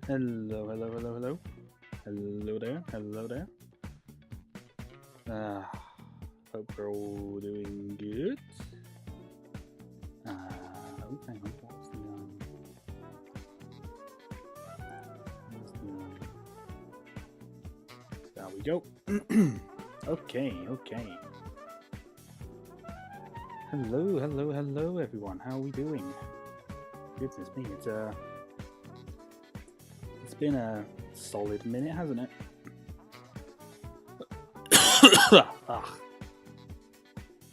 Hello, hello, hello, hello. Hello there, hello there. Hope we're all doing good. Oh, hang on, what's the, there we go. Okay. Hello, hello, hello, everyone. How are we doing? Goodness me, it's been a solid minute, hasn't it?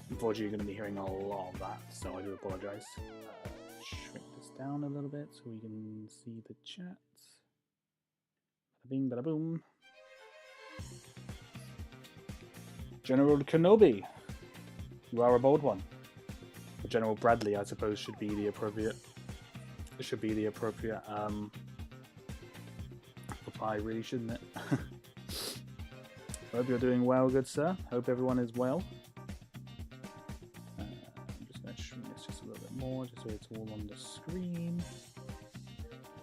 Unfortunately, you're going to be hearing a lot of that, so I do apologise. Shrink this down a little bit so we can see the chat. Bada bing, bada boom. General Kenobi, you are a bold one. General Bradley, I suppose, should be the appropriate. Reply, really, shouldn't it? Hope you're doing well, good sir. Hope everyone is well. I'm just going to shrink this just a little bit more, just so it's all on the screen.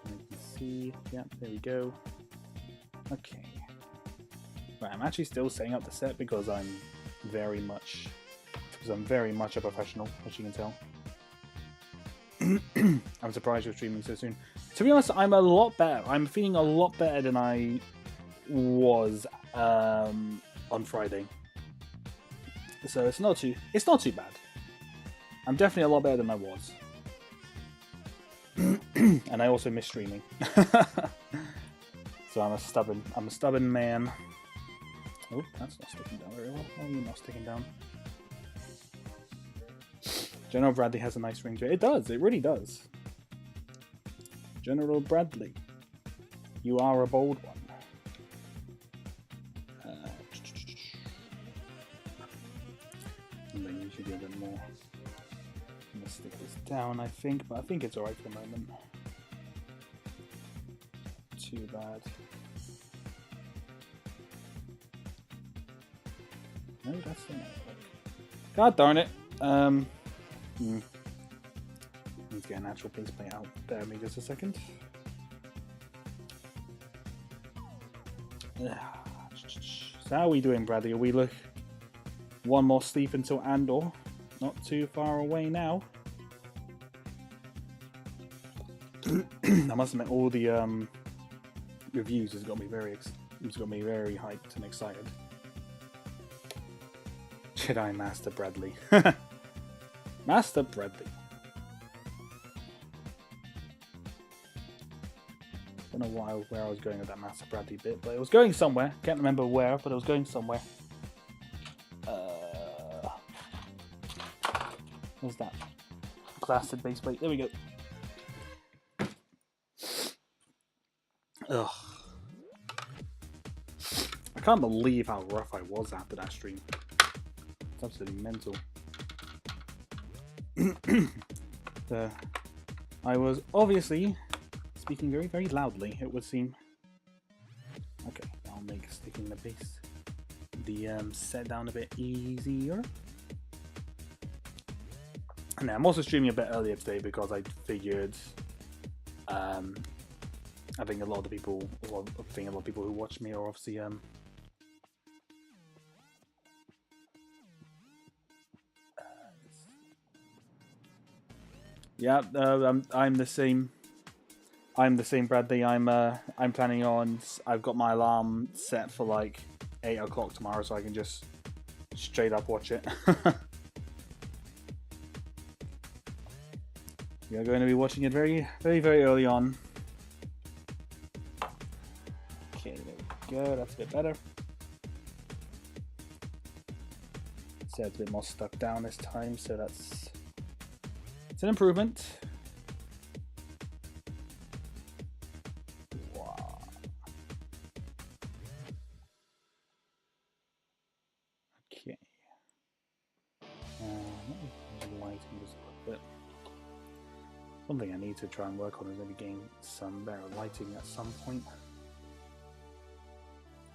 And you can see. Yep, there we go. Okay. Right, I'm actually still setting up the set because I'm very much a professional, as you can tell. I'm surprised you're streaming so soon. To be honest, I'm a lot better. I'm feeling a lot better than I was on Friday. So it's not too bad. I'm definitely a lot better than I was. And I also miss streaming. So I'm a stubborn man. Oh, that's not sticking down very well. Oh, you're not sticking down. General Bradley has a nice ring to it. It does. It really does. General Bradley, you are a bold one. I'm going to usually do a bit more. I'm going to stick this down, I think, but I think it's alright for the moment. Too bad. No, that's the God darn it. Let's get an actual base plate out. Bear with me just a second. So how are we doing, Bradley? Are we one more sleep until Andor? Not too far away now. I must admit, all the reviews has got me very hyped and excited. Jedi Master Bradley. Master Bradley. Don't know where I was going with that Master Bradley bit, but it was going somewhere. Can't remember where, but it was going somewhere. What's that? Blasted base plate. There we go. Ugh. I can't believe how rough I was after that stream. It's absolutely mental. I was obviously speaking very, very loudly, it would seem. Okay, I'll make sticking the base, set down a bit easier. And now I'm also streaming a bit earlier today because I figured, I think a lot of people who watch me are obviously yeah, I'm the same. I'm the same, Bradley. I'm planning on. I've got my alarm set for like 8 o'clock tomorrow, so I can just straight up watch it. We are going to be watching it very, very, very early on. Okay, there we go. That's a bit better. So it's a bit more stuck down this time, so it's an improvement. Wow. Okay. Lighting just a little bit. Something I need to try and work on is maybe getting some better lighting at some point.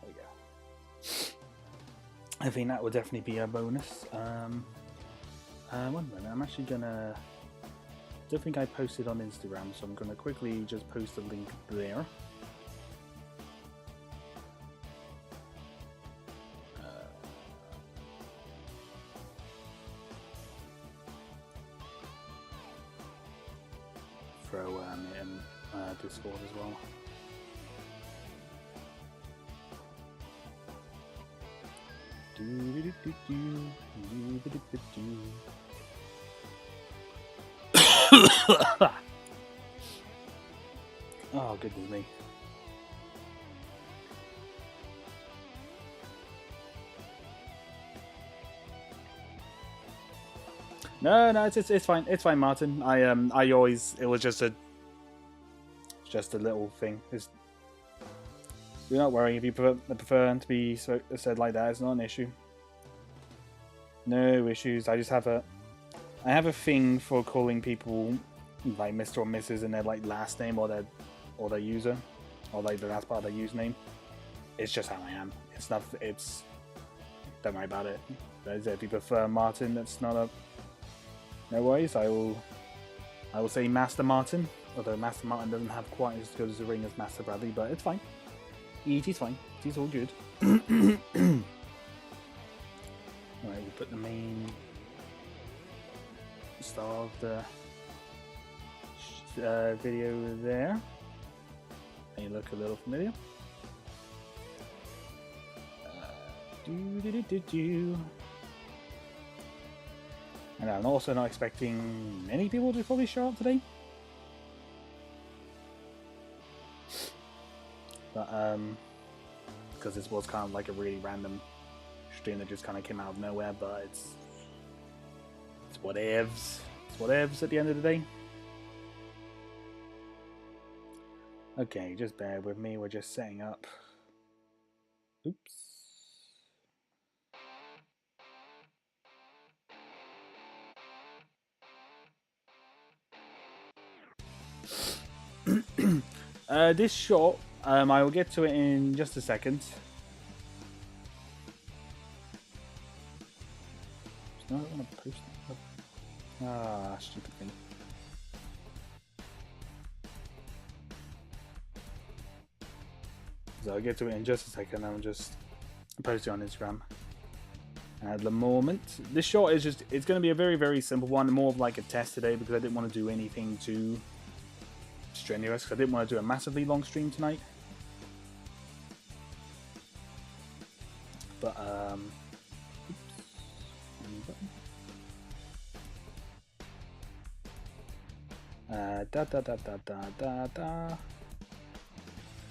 There we go. I think that would definitely be a bonus. One minute, I'm actually gonna. I don't think I posted on Instagram, so I'm gonna quickly just post a link there. throw it in Discord as well. Oh, goodness me. No, it's fine. It's fine, Martin. I always, it was just a little thing. Do not worry if you prefer to be said like that. It's not an issue. No issues. I just have I have a thing for calling people like Mr. or Mrs. in their like last name or their user, or like the last part of their username. It's just how I am. It's not. It's don't worry about it. If you prefer Martin, that's not a. No worries. I will say Master Martin, although Master Martin doesn't have quite as good as a ring as Master Bradley, but it's fine. It is fine. It is all good. Alright, we'll put the main star of the video there. May look a little familiar. And I'm also not expecting many people to probably show up today. But, because this was kind of like a really random stream that just kind of came out of nowhere, but it's whatevs. It's whatevs at the end of the day. Okay, just bear with me, we're just setting up. Oops. This shot, I will get to it in just a second. I don't want to post it. Ah, stupid thing. So I'll get to it in just a second. I'll just post it on Instagram. At the moment, this shot is it's going to be a very, very simple one, more of like a test today because I didn't want to do anything too strenuous because I didn't want to do a massively long stream tonight. But I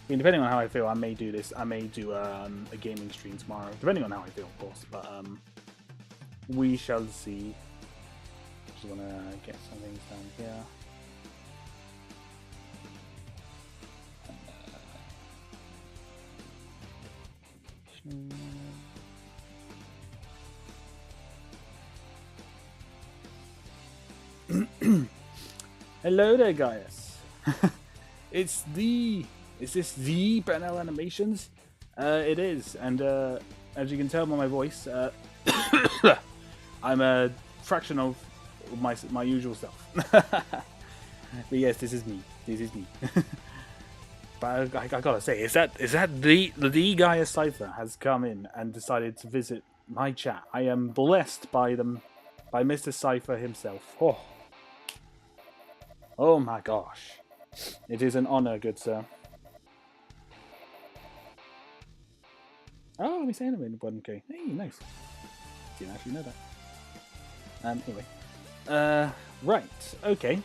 mean, depending on how I feel, I may do this. I may do a gaming stream tomorrow, depending on how I feel, of course. But we shall see. Just wanna get some things down here. Hello there, guys. Is this the Banal Animations? It is, and as you can tell by my voice, I'm a fraction of my usual self. But yes, this is me. This is me. But I gotta say, is that the Gaia Cypher has come in and decided to visit my chat? I am blessed by them, by Mr. Cypher himself. Oh my gosh, it is an honor, good sir. Oh, we say animated 1K. Hey, nice. Didn't actually know that. Anyway. Right, okay.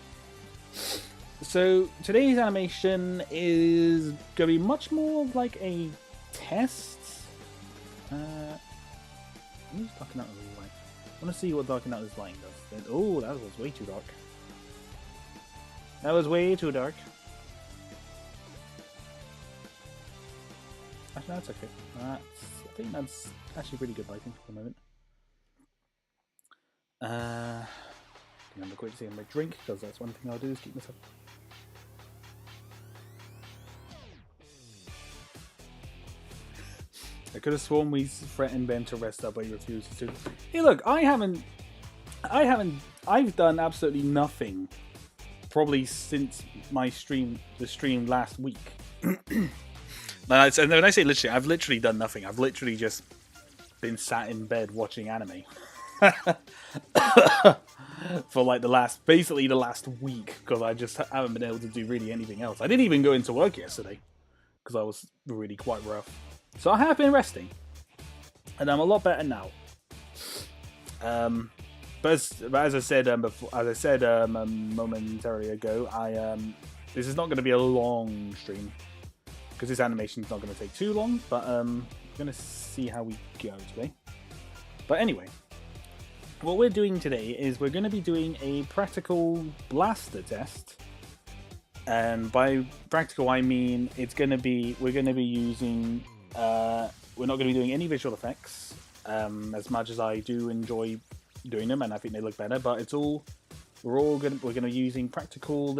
So, today's animation is going to be much more of like a test. Who's darking out the light? I want to see what darking out this light does. Oh, that was way too dark. That was way too dark. Actually, that's okay. I think that's actually pretty good lighting for the moment. Remember quick to see my drink, because that's one thing I'll do is keep myself. I could have sworn we threatened Ben to rest up, but he refuses to. Hey, look, I've done absolutely nothing. Probably since my stream last week. And when I say literally, I've literally done nothing. I've literally just been sat in bed watching anime. for like basically the last week, because I just haven't been able to do really anything else. I didn't even go into work yesterday because I was really quite rough. So I have been resting, and I'm a lot better now. But as I said momentarily ago, this is not going to be a long stream because this animation is not going to take too long. But I'm going to see how we go today. But anyway, what we're doing today is we're going to be doing a practical blaster test. And by practical, I mean we're going to be using. We're not going to be doing any visual effects, as much as I do enjoy doing them, and I think they look better. But we're going to be using practical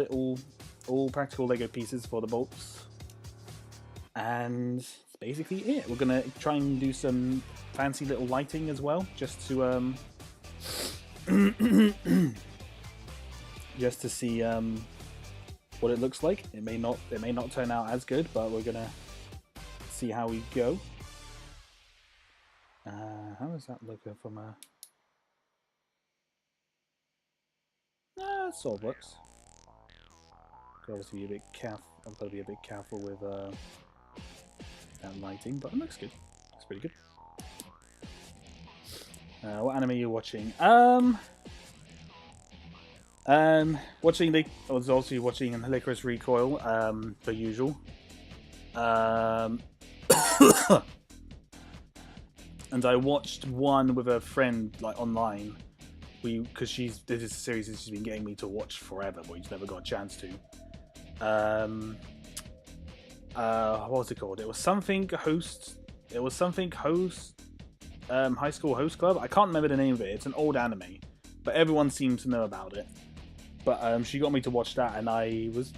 practical Lego pieces for the bolts, and that's basically it. We're going to try and do some fancy little lighting as well, just to just to see what it looks like. It may not turn out as good, but we're gonna see how we go. How does that look from a? It sort of works. Obviously, I've got to be a bit careful with that lighting, but it looks good. It's pretty good. What anime are you watching? I was also watching Licorice Recoil, per usual. And I watched one with a friend, like online. Because this is a series that she's been getting me to watch forever, but he's never got a chance to. What was it called? It was something host. High School Host Club. I can't remember the name of it. It's an old anime, but everyone seems to know about it. But she got me to watch that, and I was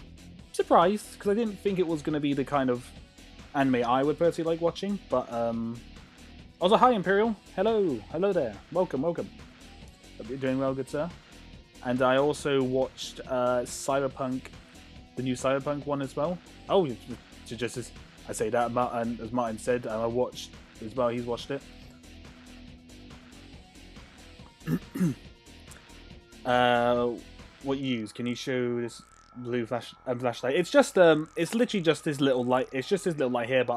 surprised because I didn't think it was going to be the kind of anime I would personally like watching. But also, hi Imperial, hello there, welcome. Hope you're doing well, good sir. And I also watched Cyberpunk, the new Cyberpunk one as well. Oh, just as I say that, as Martin said, I watched as well. He's watched it. What you use? Can you show this blue flashlight? It's just it's literally just this little light. It's just this little light here, but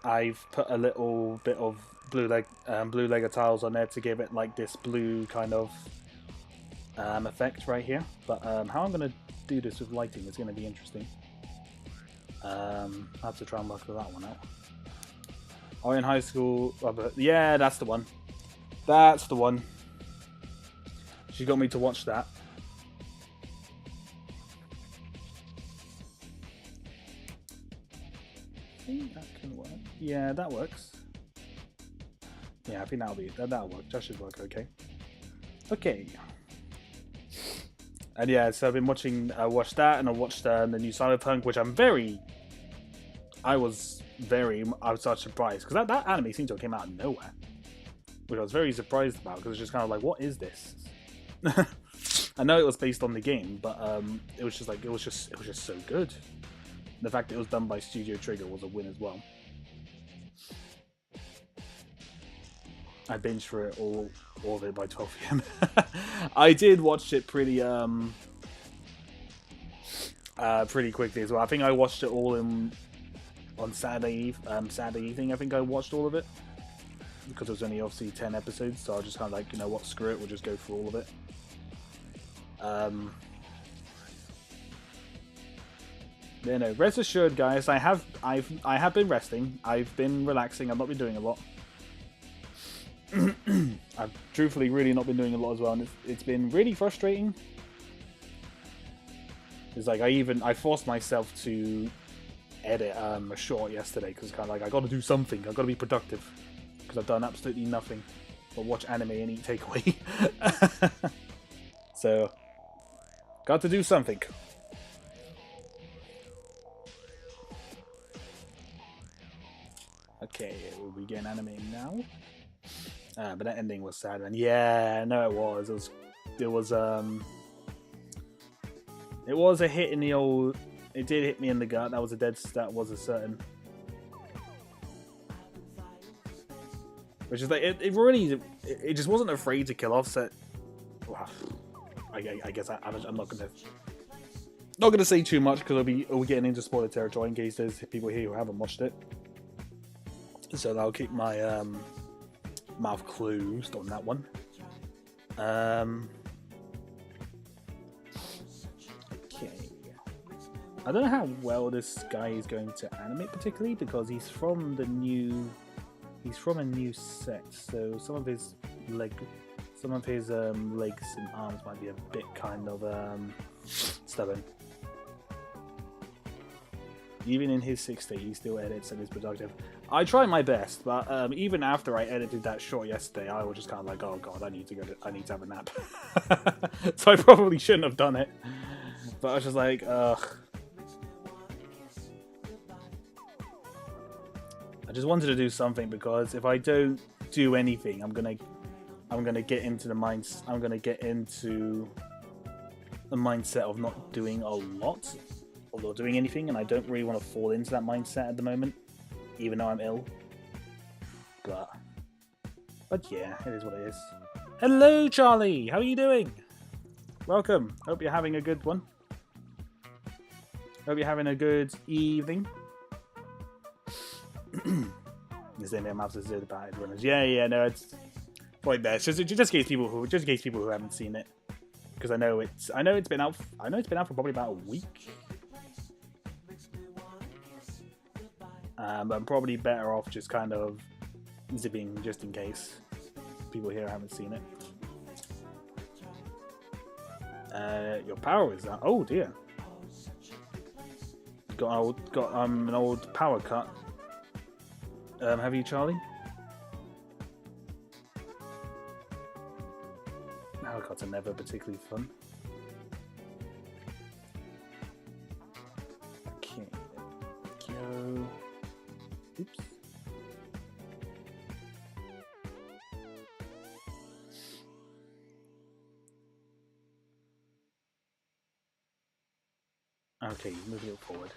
I've put a little bit of blue Lego tiles on there to give it like this blue kind of effect right here. But how I'm gonna do this with lighting is gonna be interesting. I have to try and work that one out. Oh, in high school, yeah, that's the one. That's the one. She got me to watch that. I think that can work. Yeah, that works. Yeah, I think that'll work. That should work okay. Okay. And yeah, so I've been watching. I watched that, and I watched the new Cyberpunk, which I was such surprised because that anime seemed to have came out of nowhere, which I was very surprised about because it's just kind of like, what is this? I know it was based on the game, but it was just so good. The fact that it was done by Studio Trigger was a win as well. I binged for it all of it by 12 PM. I did watch it pretty quickly as well. I think I watched it all on Saturday evening. I think I watched all of it because it was only obviously 10 episodes, so I was just kind of like, you know what, screw it, we'll just go through all of it. Yeah, no, rest assured, guys. I have been resting. I've been relaxing. I've not been doing a lot. I've truthfully really not been doing a lot as well, and it's been really frustrating. It's like I forced myself to edit a short yesterday because kind of like I got to do something. I got to be productive because I've done absolutely nothing but watch anime and eat takeaway. So, got to do something. Okay, we'll begin animating now. But that ending was sad, man. Yeah, no, it was. It was a hit in the old. It did hit me in the gut. That was a certain. which is like it really it just wasn't afraid to kill off. So well, I guess I'm not gonna say too much because we'll be getting into spoiler territory in case there's people here who haven't watched it. So I'll keep my mouth closed on that one. Okay. I don't know how well this guy is going to animate particularly because he's from a new set, so some of his legs and arms might be a bit kind of stubborn. Even in his 60, he still edits and is productive. I try my best, but even after I edited that short yesterday, I was just kind of like, oh god, I need to have a nap. So I probably shouldn't have done it. But I was just like, ugh. I just wanted to do something because if I don't do anything, I'm gonna get into the mindset of not doing a lot or not doing anything, and I don't really want to fall into that mindset at the moment, even though I'm ill. But yeah, it is what it is. Hello, Charlie. How are you doing? Welcome. Hope you're having a good one. Hope you're having a good evening. Is there anything else to say about it? Yeah, no, it's probably best. Just in case people who haven't seen it, because I know it's been out for probably about a week. But I'm probably better off just kind of zipping just in case people here haven't seen it. Your power is that? Oh dear. Got an old power cut. Have you, Charlie? Power cuts are never particularly fun. Okay, there we go. Oops. Okay, moving it forward.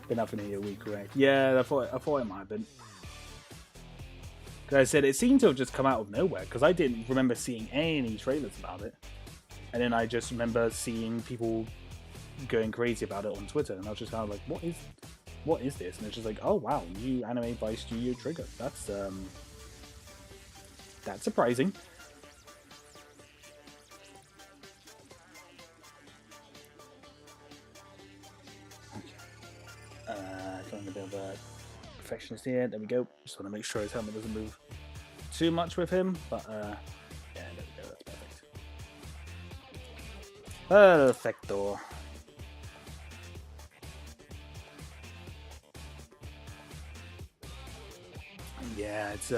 Been up in here a week, right? Yeah, I thought it might have been. Like I said, it seemed to have just come out of nowhere because I didn't remember seeing any trailers about it, and then I just remember seeing people going crazy about it on Twitter, and I was just kind of like, "What is this?" And it's just like, "Oh wow, new anime by Studio Trigger. That's surprising." Going a bit of a perfectionist here. There we go. Just want to make sure his helmet doesn't move too much with him, but yeah, there we go. That's perfect. Perfecto. Yeah, it's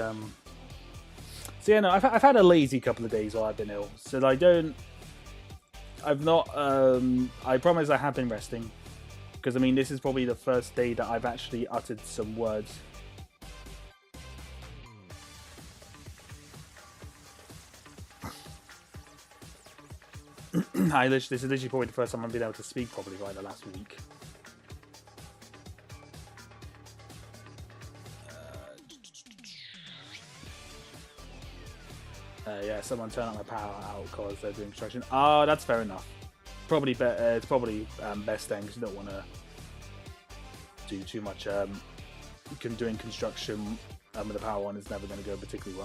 So yeah, no, I've had a lazy couple of days while I've been ill, so I promise I have been resting. Because, I mean, this is probably the first day that I've actually uttered some words. This is literally probably the first time I've been able to speak properly right the last week. Yeah, someone turn up my power out because they're doing construction. Oh, that's fair enough. Probably better. It's probably best then because you don't want to do too much. Doing construction with the power on is never going to go particularly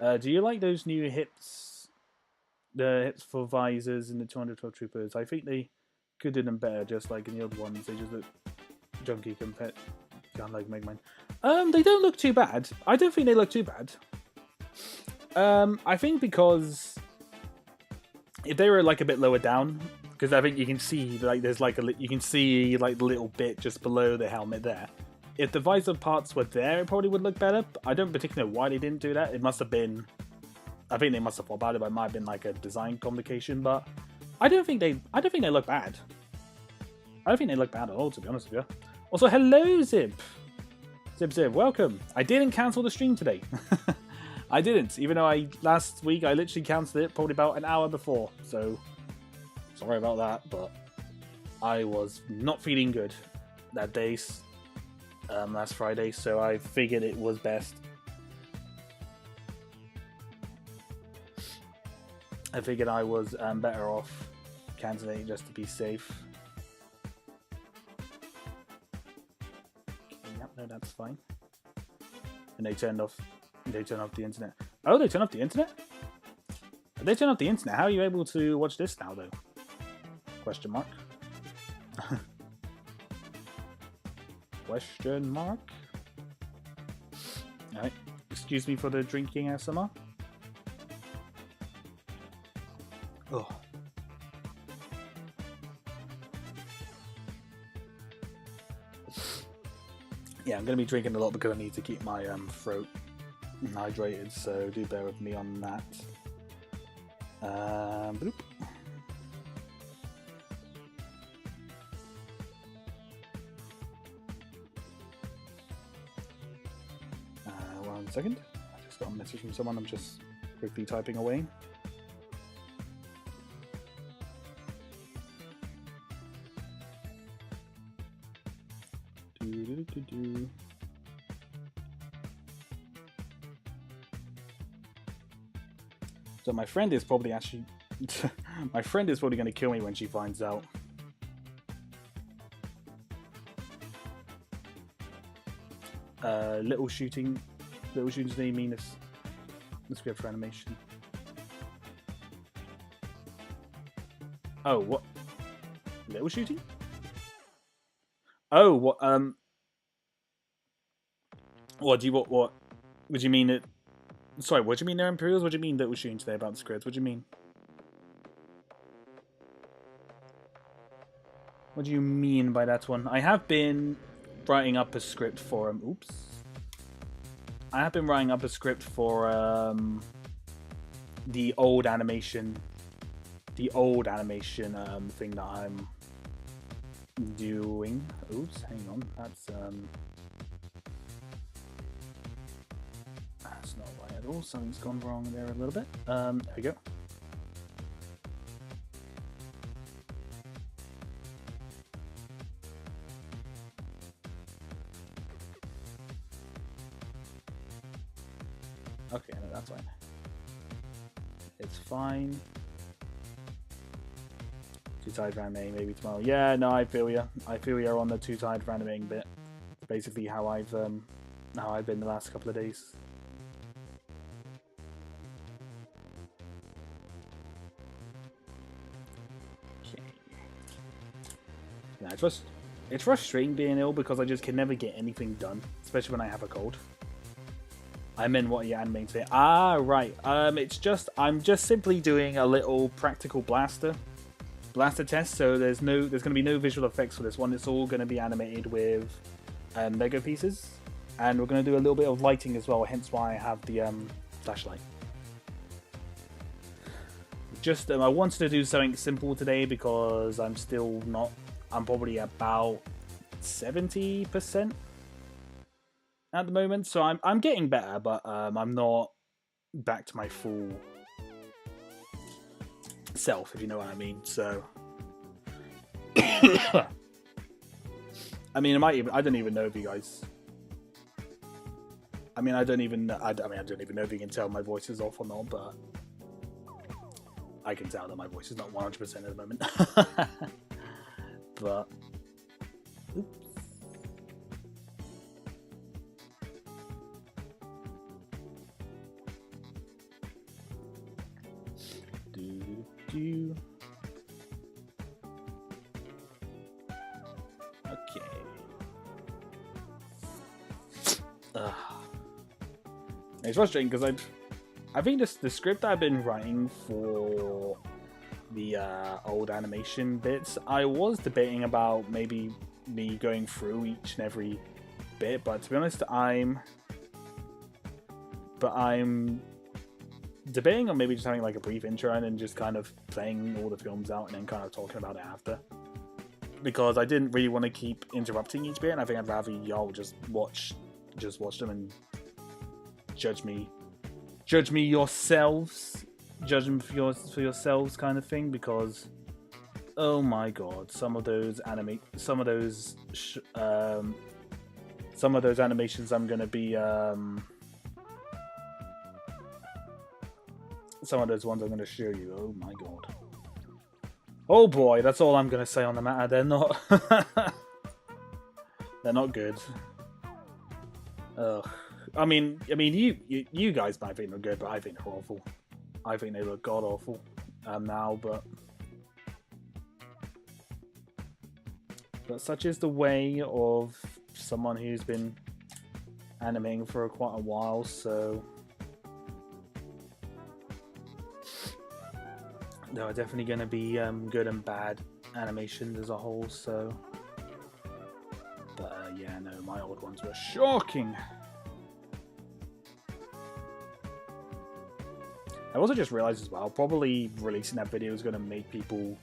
well. Do you like those new hips? The hips for visors in the 212 Troopers. I think they could do them better, just like in the other ones. They just look junky compared. Can't like make mine. They don't look too bad. I don't think they look too bad. I think because if they were like a bit lower down, because I think you can see like there's like you can see like the little bit just below the helmet there. If the visor parts were there, it probably would look better. I don't particularly know why they didn't do that. It must have been, I think they must have thought about it, but it might have been like a design complication. But I don't think they look bad. I don't think they look bad at all, to be honest with you. Also, hello Zib, welcome. I didn't cancel the stream today. I didn't, even though last week I literally cancelled it probably about an hour before. So, sorry about that, but I was not feeling good that day. last Friday, so I figured it was best. I figured I was better off canceling just to be safe. Yep, no, that's fine. And they turned off the internet. Oh, they turned off the internet? If they turned off the internet, how are you able to watch this now, though? Question mark. Question mark. Alright, excuse me for the drinking ASMR. Oh. Yeah, I'm going to be drinking a lot because I need to keep my throat hydrated, so do bear with me on that. Bloop. One second. I just got a message from someone. I'm just quickly typing away. So my friend is probably actually my friend is probably going to kill me when she finds out. Little shooting's name mean this script for animation. Oh, what? Little shooting? Oh, what? What do you mean it? Sorry, what do you mean they're Imperials? What do you mean little shooting today about the script? What do you mean? What do you mean by that one? I have been writing up a script for oops. I have been writing up a script for the old animation thing that I'm doing. Oops, hang on. That's not right at all. Something's gone wrong there a little bit. There we go. Okay, no, that's fine. It's fine. Two-sided animating maybe tomorrow. Yeah, no, I feel you. I feel you're on the two-sided animating bit. It's basically how I've been the last couple of days. Okay. Yeah, it's frustrating being ill because I just can never get anything done, especially when I have a cold. I meant what are you animating today? Ah, right. I'm just simply doing a little practical blaster test. So there's going to be no visual effects for this one. It's all going to be animated with Lego pieces, and we're going to do a little bit of lighting as well. Hence why I have the flashlight. Just I wanted to do something simple today because I'm probably about 70%. At the moment, so I'm getting better, but I'm not back to my full self, if you know what I mean. So, I mean, I don't even know if you guys. I don't even know if you can tell my voice is off or not, but I can tell that my voice is not 100% at the moment. But. Oops. Okay. It's frustrating because I think the script I've been writing for the old animation bits, I was debating about maybe me going through each and every bit, but to be honest, I'm debating on maybe just having like a brief intro and then just kind of playing all the films out and then kind of talking about it after. Because I didn't really want to keep interrupting each bit, and I think I'd rather y'all just watch them and judge me yourselves, judge them for yourselves, kind of thing. Because oh my god, some of those some of those animations I'm going to be... some of those ones I'm going to show you. Oh my god. Oh boy, that's all I'm going to say on the matter. They're not... they're not good. Ugh. I mean, you guys might think they're good, but I think they're awful. I think they look god awful now, but such is the way of someone who's been animating for quite a while. So there are definitely going to be good and bad animations as a whole. So, but yeah, no, my old ones were shocking. I also just realized as well, probably releasing that video is going to make people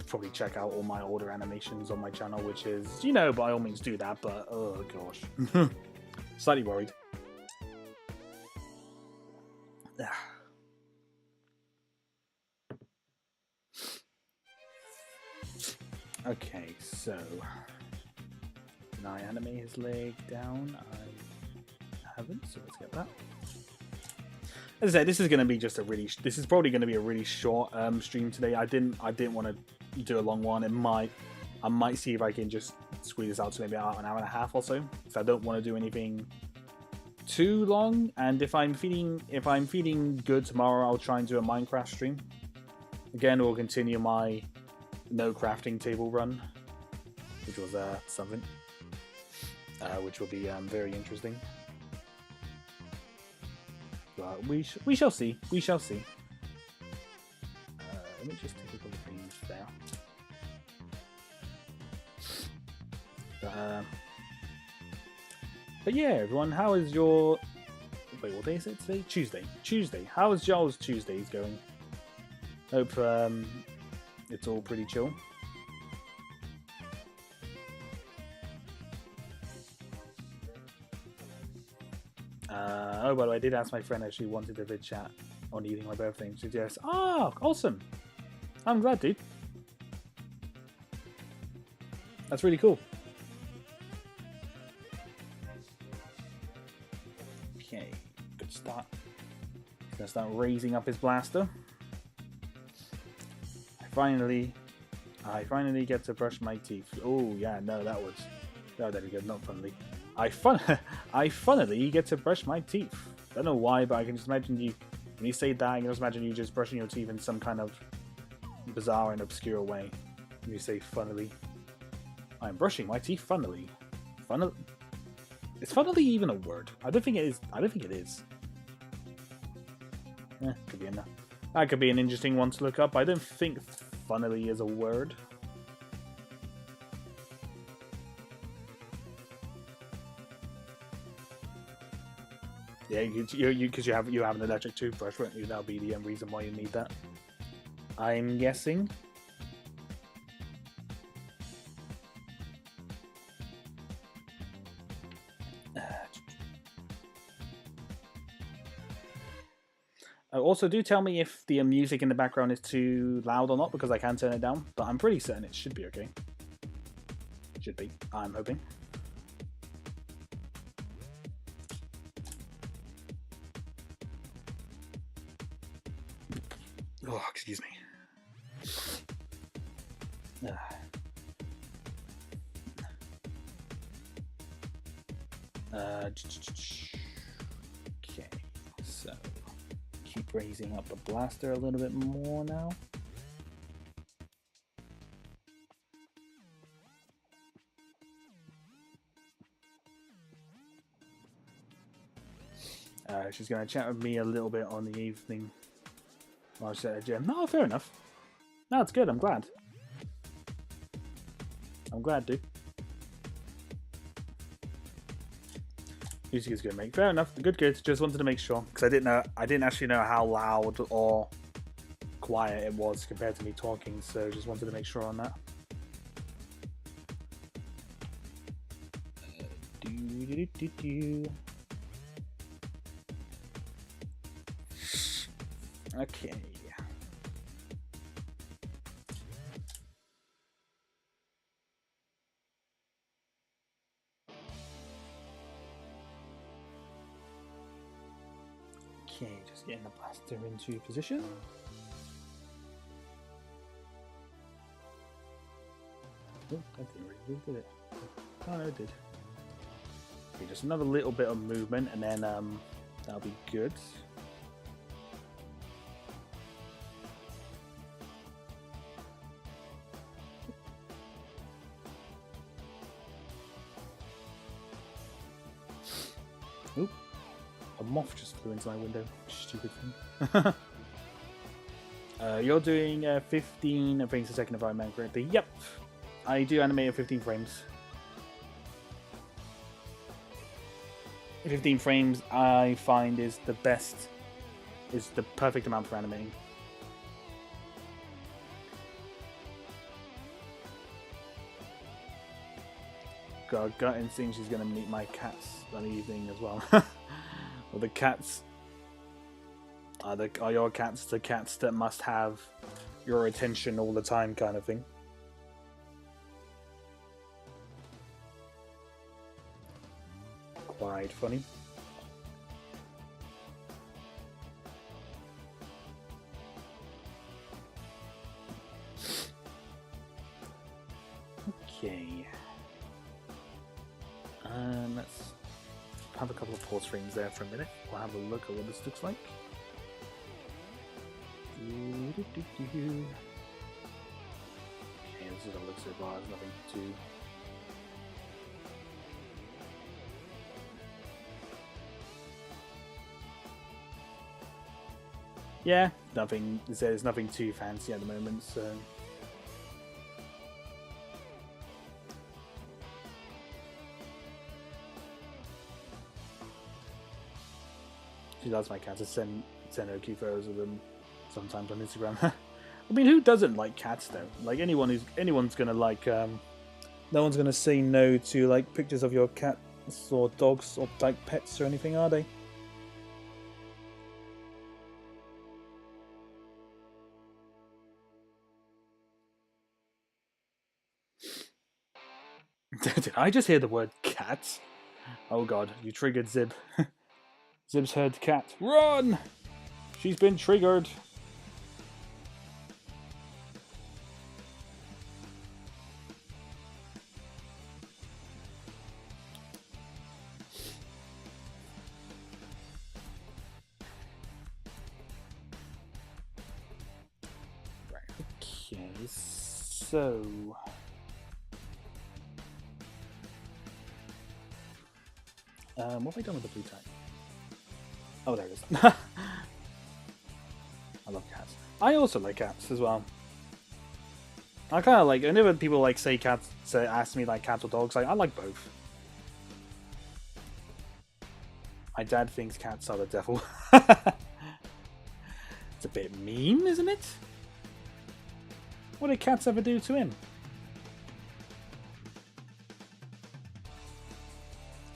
probably check out all my older animations on my channel, which is, you know, by all means do that, but oh gosh. Slightly worried. Okay, so can I animate his leg down? I haven't, so let's get that. As I say, this is going to be just a really. This is probably going to be a really short stream today. I didn't want to do a long one. I might see if I can just squeeze this out to maybe about an hour and a half or so. Because I don't want to do anything too long. And if I'm feeling good tomorrow, I'll try and do a Minecraft stream. Again, we'll continue my no crafting table run, which was something, which will be very interesting. But we shall see. We shall see. Let me just take a couple of things there. But yeah, everyone, how is your... Wait, what day is it today? Tuesday. Tuesday. How is y'all's Tuesdays going? Hope it's all pretty chill. Oh, by the way, I did ask my friend if she wanted a vid chat on eating my birthday. She said yes. Ah, awesome. I'm glad, dude. That's really cool. Okay, good start. Gonna start raising up his blaster. I finally get to brush my teeth. Oh yeah, no, that was very good. Not funnily. I funnily get to brush my teeth. Don't know why, but I can just imagine you. When you say that, I can just imagine you just brushing your teeth in some kind of bizarre and obscure way. When you say funnily, I'm brushing my teeth funnily. Funnily. Is funnily even a word? I don't think it is. I don't think it is. Could be enough. That could be an interesting one to look up. I don't think funnily is a word. Yeah, because you have an electric toothbrush, won't you? That'll be the reason why you need that. I'm guessing. Also, do tell me if the music in the background is too loud or not, because I can turn it down. But I'm pretty certain it should be okay. It should be. I'm hoping. Oh, excuse me. Okay, so keep raising up the blaster a little bit more now. She's going to chat with me a little bit on the evening while she's at the gym. No, fair enough. No, it's good. I'm glad. I'm glad, dude. Music is good, mate. Fair enough. Good, good. Just wanted to make sure, because I didn't actually know how loud or quiet it was compared to me talking, so just wanted to make sure on that. Okay. Okay, just getting the blaster into position. Oh, that didn't really move, did it? Oh, no, it did. Okay, just another little bit of movement, and then that'll be good. Oop. A moth just flew into my window. Stupid thing. You're doing 15 frames a second if I remember correctly. Yep. I do animate at 15 frames. 15 frames I find is the best, is the perfect amount for animating. Got gut instinct she's going to meet my cats that evening as well. Well, the cats are your cats the cats that must have your attention all the time kind of thing. Quite funny. Okay. Let's have a couple of pause frames there for a minute. We'll have a look at what this looks like. Okay, this is what it looks so far. There's nothing too. Yeah, nothing. There's nothing too fancy at the moment, so. She loves my cats. I send her cute photos of them sometimes on Instagram. I mean, who doesn't like cats though? Like anyone's gonna like. No one's gonna say no to like pictures of your cats or dogs or like pets or anything, are they? Did I just hear the word cat? Oh god, you triggered Zib. Zib's heard cat. Run! She's been triggered. Right, okay, so... what have I done with the blue tag? Oh, there it is. I love cats. I also like cats as well. I kind of like, whenever people like say cats, ask me like cats or dogs, like I like both. My dad thinks cats are the devil. It's a bit mean, isn't it? What did cats ever do to him?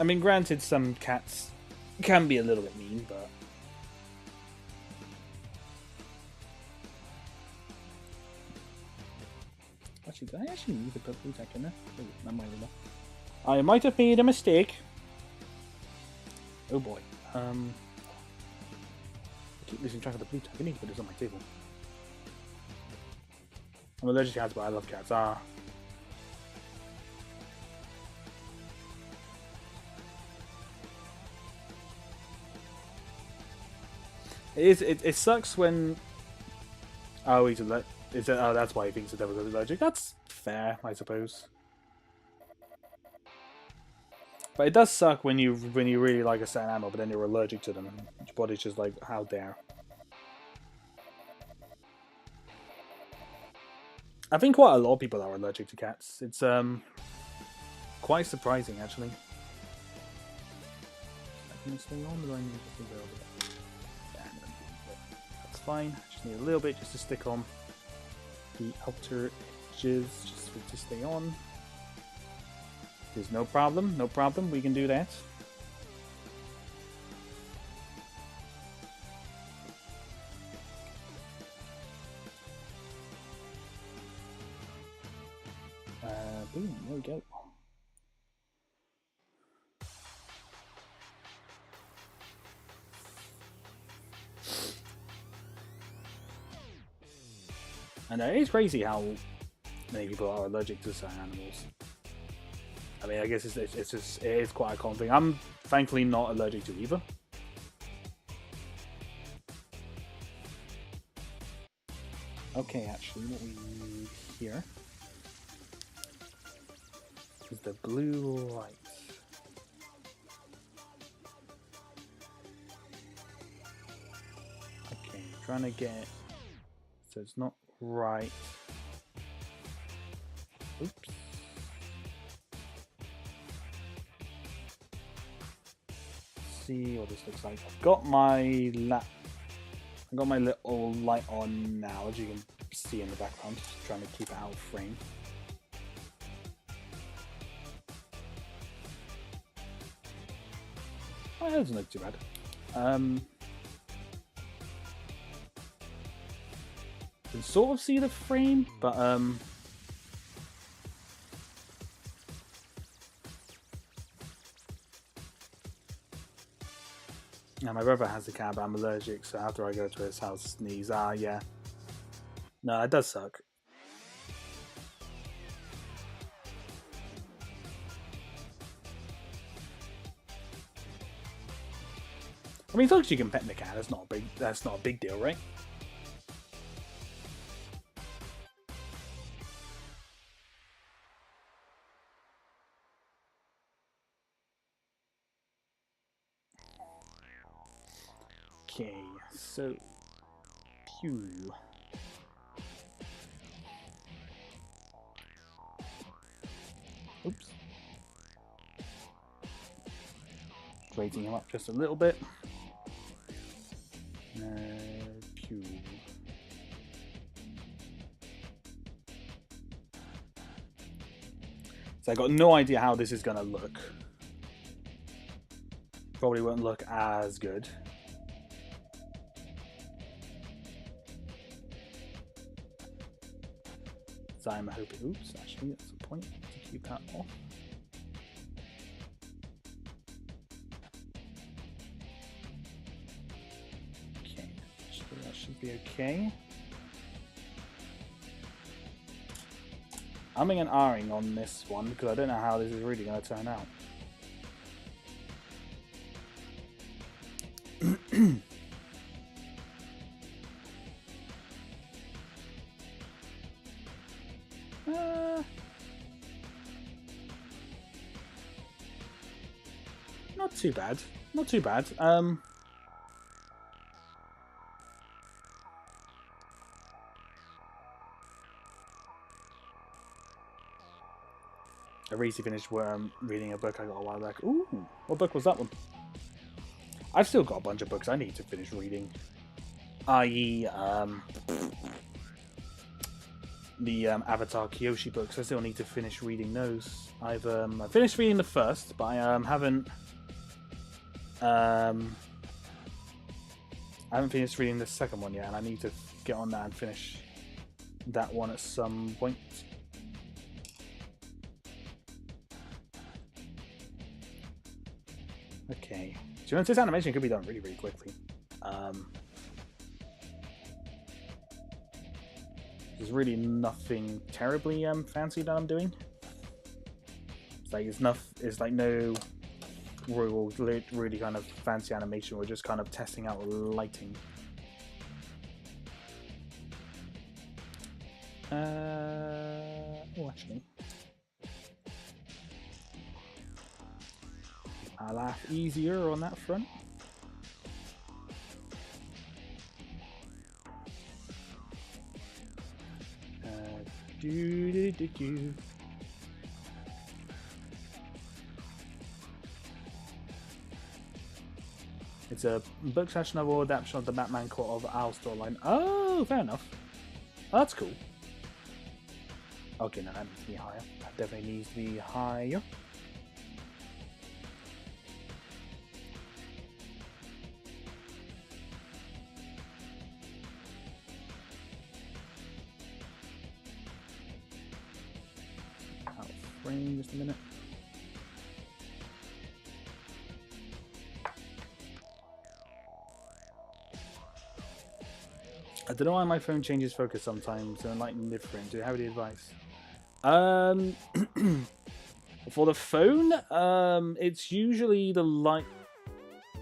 I mean, granted, some cats can be a little bit mean, but... Actually, did I actually need to put blue tack in there? I might have made a mistake. Oh boy. I keep losing track of the blue tack. I need to put this on my table. I'm allergic to cats, but I love cats. It sucks when... Oh, he's allergic. Oh, that's why he thinks the devil is allergic. That's fair, I suppose. But it does suck when you really like a certain animal, but then you're allergic to them. Your body's just like, how dare. I think quite a lot of people are allergic to cats. It's quite surprising, actually. Can I stay on? Do I need to figure out? That's fine. Just need a little bit just to stick on the outer edges, just for it to stay on. There's no problem, no problem. We can do that. Boom, there we go. And it is crazy how many people are allergic to certain animals. I mean, I guess it is quite a common thing. I'm thankfully not allergic to either. Okay, actually, what we need here is the blue light. Okay, trying to get so it's not right. Oops. See what this looks like. I've got my little light on now, as you can see in the background. Just trying to keep it out of frame. Oh, it doesn't look too bad. You can sort of see the frame, but yeah, my brother has a cat, but I'm allergic, so after I go to his house, sneeze. Yeah. No, it does suck. I mean, as long as you can pet the cat, that's not a big deal, right? Okay, so pew. Oops. Raising him up just a little bit. Pew. So I got no idea how this is gonna look. Probably won't look as good. So I'm hoping. Oops, actually, that's a point to keep that off. Okay, so that should be okay. I'm an R-ing on this one because I don't know how this is really going to turn out. Not too bad. Not too bad. I recently finished reading a book I got a while back. Ooh, what book was that one? I've still got a bunch of books I need to finish reading. I.e., the Avatar Kyoshi books. I still need to finish reading those. I finished reading the first, but I haven't finished reading the second one yet, and I need to get on that and finish that one at some point. Okay, so this animation could be done really, really quickly. There's really nothing terribly fancy that I'm doing. It's like no really kind of fancy animation. We're just kind of testing out lighting. Oh, actually, I'll laugh easier on that front. It's a book/novel adaptation of the Batman Court of Owls storyline. Oh, fair enough. Oh, that's cool. Okay, no, that needs to be higher. That definitely needs to be higher. Out of frame, just a minute. I don't know why my phone changes focus sometimes, and like different. Do you have any advice? For the phone, it's usually the light.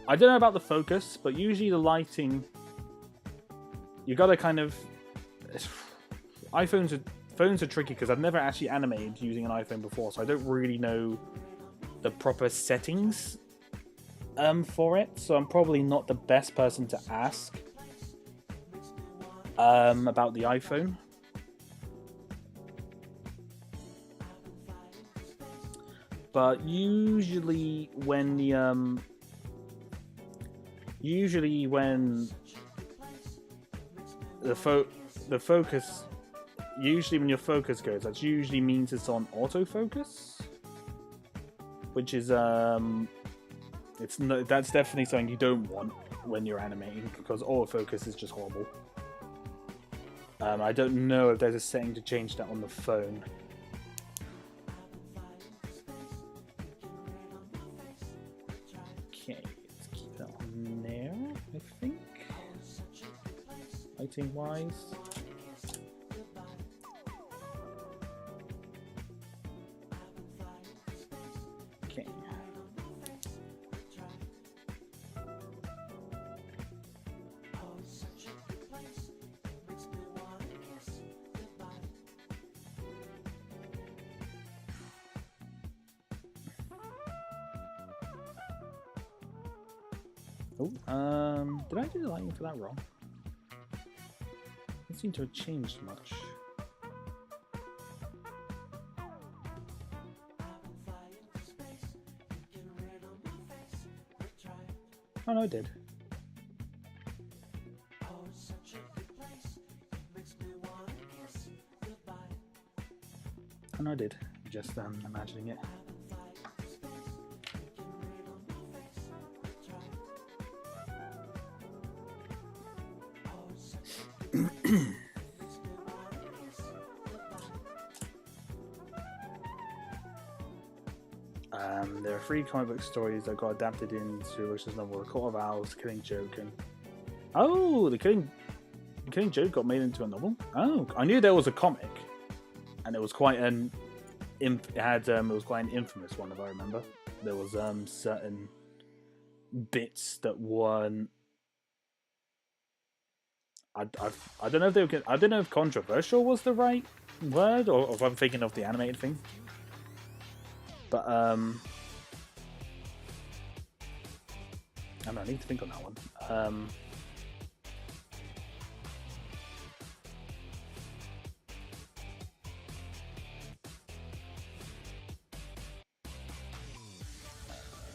I don't know about the focus, but usually the lighting. You gotta kind of. Phones are tricky because I've never actually animated using an iPhone before, so I don't really know the proper settings for it. So I'm probably not the best person to ask about the iPhone. But usually when the focus, usually when your focus goes, that usually means it's on autofocus, which is that's definitely something you don't want when you're animating, because autofocus is just horrible. I don't know if there's a setting to change that on the phone. Okay, let's keep that on there, I think. Lighting wise. Okay. Oh, did I do the lighting for that wrong? It seemed to have changed much. Oh no, it did. Oh no, I did. Just imagining it. There are 3 comic book stories that got adapted into Lucia's novel: The Court of Owls, The Killing Joke, and The Killing Joke got made into a novel. Oh, I knew there was a comic, and it was quite an it was quite an infamous one, if I remember. There was certain bits that weren't. I don't know if they were. I don't know if controversial was the right word, or if I'm thinking of the animated thing. But I don't know, I need to think on that one.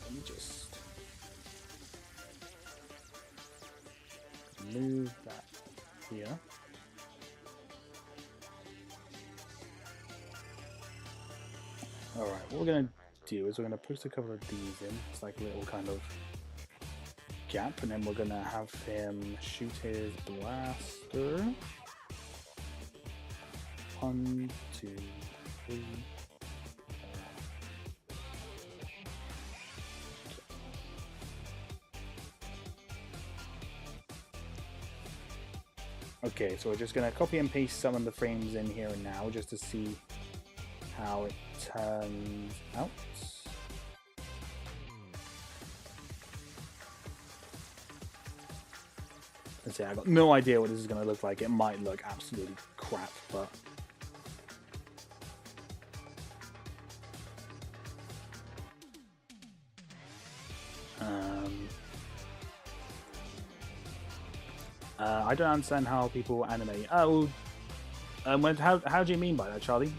Let me just move that here. Alright, what we're going to do is we're going to push a couple of these in. It's like a little kind of gap, and then we're going to have him shoot his blaster. 1, 2, 3. Okay, so we're just going to copy and paste some of the frames in here and now just to see how it turns out. Let's see, I got no idea what this is going to look like. It might look absolutely crap, but I don't understand how people animate. Oh, how do you mean by that, Charlie?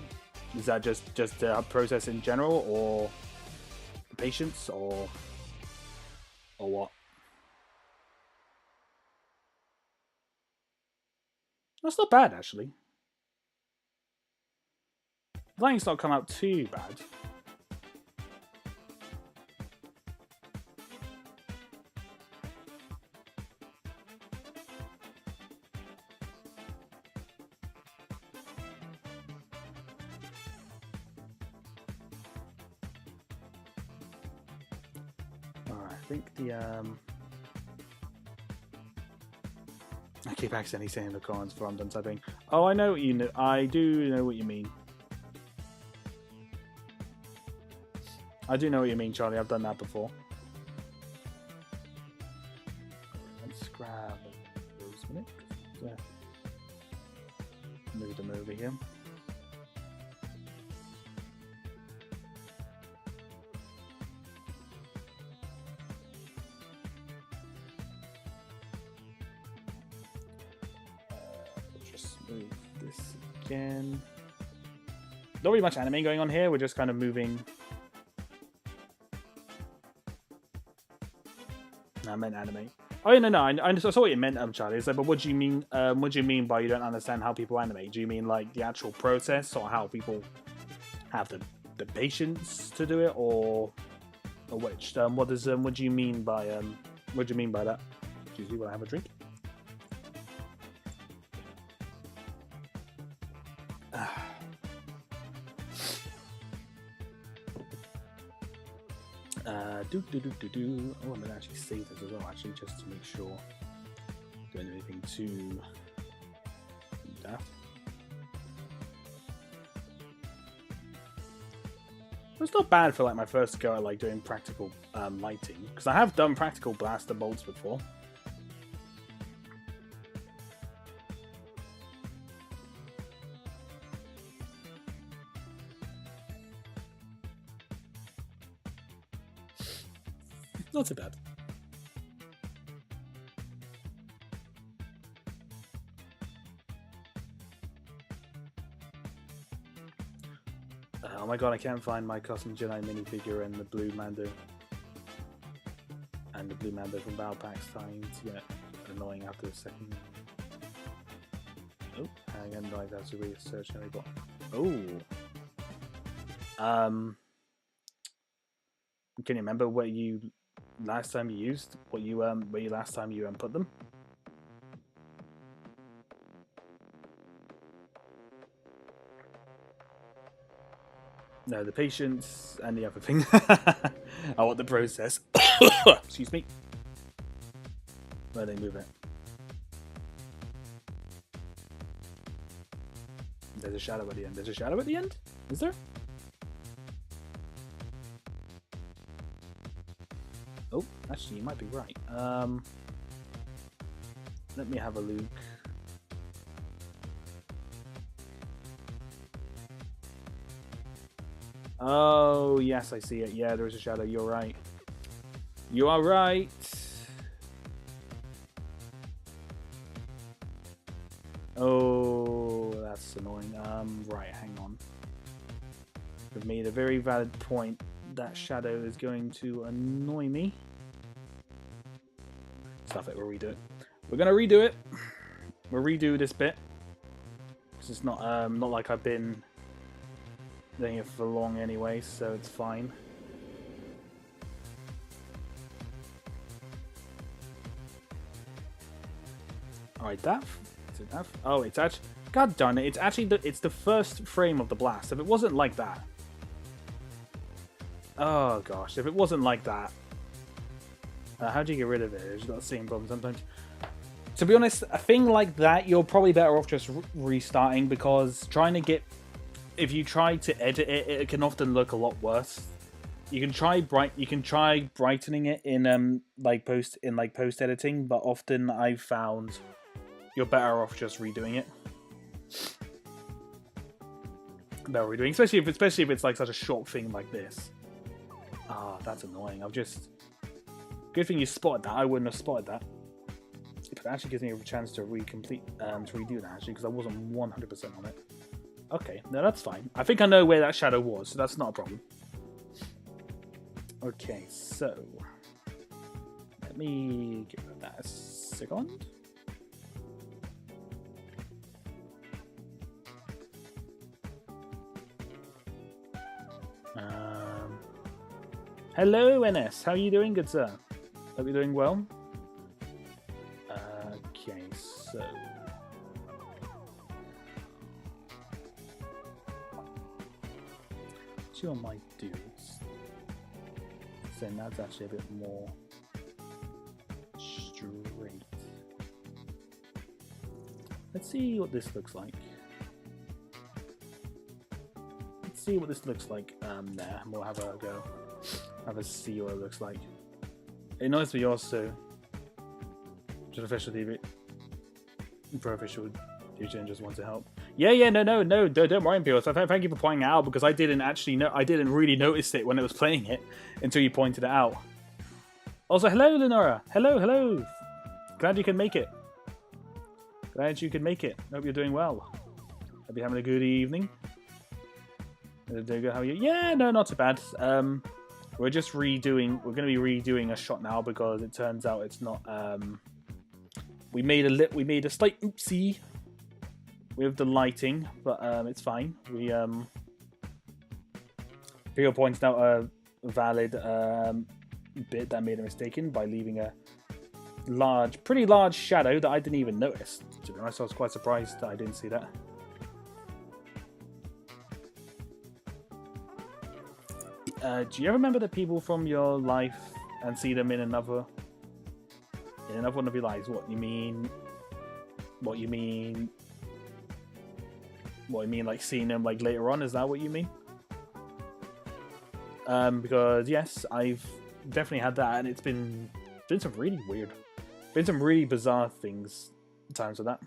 Is that just a process in general, or patience, or what? That's not bad, actually. The lighting's not come out too bad. I think the I keep accidentally saying the comments before I'm done typing. Oh, I know what you know. I do know what you mean. I do know what you mean, Charlie. I've done that before. Let's grab those minutes. Move them over here. Just move this again. Not really much anime going on here. We're just kind of moving. I meant anime. Oh no, I saw what you meant, Charlie. It's like, but what do you mean? What do you mean by you don't understand how people animate? Do you mean like the actual process, or how people have the patience to do it, or which? What does what do you mean by what do you mean by that? Excuse me, will I have a drink? Oh, I'm gonna actually save this as well, actually, just to make sure I'm doing anything too daft. It's not bad for like my first go at like doing practical lighting, because I have done practical blaster bolts before. Not too bad. Oh my god, I can't find my custom Jedi minifigure and the blue Mando. And the blue Mando from Battle Pack's starting to get annoying after a second. Oh, hang on, I have to research how I got. Oh. Can you remember what you last time you used? What you where you last time you put them? No, the patience and the other thing. I want the process. Excuse me. Where they move it? There's a shadow at the end. There's a shadow at the end? Is there? Oh, actually, you might be right. Let me have a look. Oh, yes, I see it. Yeah, there's a shadow. You're right. You are right. Oh, that's annoying. Right, hang on. You've made a very valid point. That shadow is going to annoy me. Stuff it, we'll redo it. We're gonna redo it. We'll redo this bit. Because it's not like I've been doing it for long anyway, so it's fine. Alright, that. Is it that? Oh, it's actually. God darn it! It's actually it's the first frame of the blast. If it wasn't like that. Oh gosh, if it wasn't like that. How do you get rid of it? It's got the same problem sometimes. To be honest, a thing like that, you're probably better off just restarting, because trying to get... If you try to edit it, it can often look a lot worse. You can try brightening it in post editing, but often I've found you're better off just redoing it. Especially if it's like such a short thing like this. Ah, that's annoying. Good thing you spotted that. I wouldn't have spotted that. But it actually gives me a chance to redo that, actually, because I wasn't 100% on it. Okay, no, that's fine. I think I know where that shadow was, so that's not a problem. Okay, so let me give that a second. Hello, NS. How are you doing, good sir? Hope you're doing well. Okay, so two on my dudes. So that's actually a bit more straight. Let's see what this looks like. Let's see what this looks like there. We'll have a go. Have a see what it looks like. It knows me also. Just official TV. Pro official DJ and just want to help. Yeah, no, don't worry, people. So thank you for pointing it out, because I didn't actually know. I didn't really notice it when it was playing it until you pointed it out. Also, hello, Lenora. Hello. Glad you can make it. Glad you can make it. Hope you're doing well. Hope you're having a good evening. How are you? Yeah, no, not too bad. We're just redoing. We're going to be redoing a shot now because it turns out it's not. We made a slight oopsie with the lighting, but it's fine. People pointed out a valid bit that I made a mistake in by leaving a pretty large shadow that I didn't even notice. To be honest, I was quite surprised that I didn't see that. Do you ever remember the people from your life and see them in another one of your lives? What you mean, like seeing them like later on? Is that what you mean? Because yes, I've definitely had that, and it's been some really weird, some really bizarre things times with that.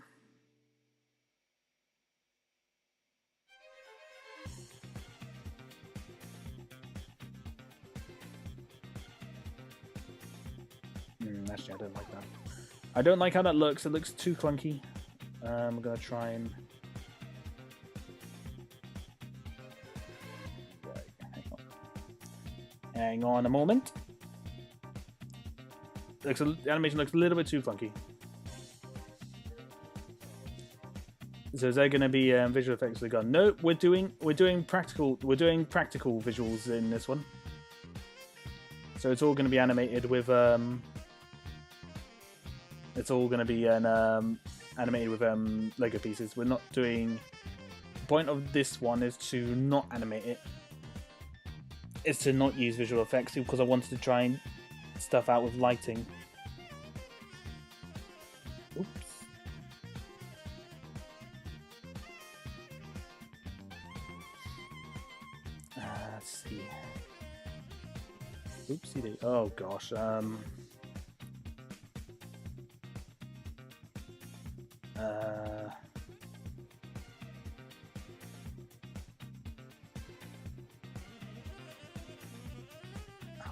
Actually, I don't like that. I don't like how that looks. It looks too clunky. I'm gonna try and. Hang on a moment. The animation looks a little bit too clunky. So is there going to be visual effects with the gun? No, we're doing practical visuals in this one. So it's all going to be animated with it's all going to be animated with Lego pieces. We're not doing. The point of this one is to not animate it. Is to not use visual effects because I wanted to try and stuff out with lighting. Oops. Let's see. Oopsie. Oh gosh.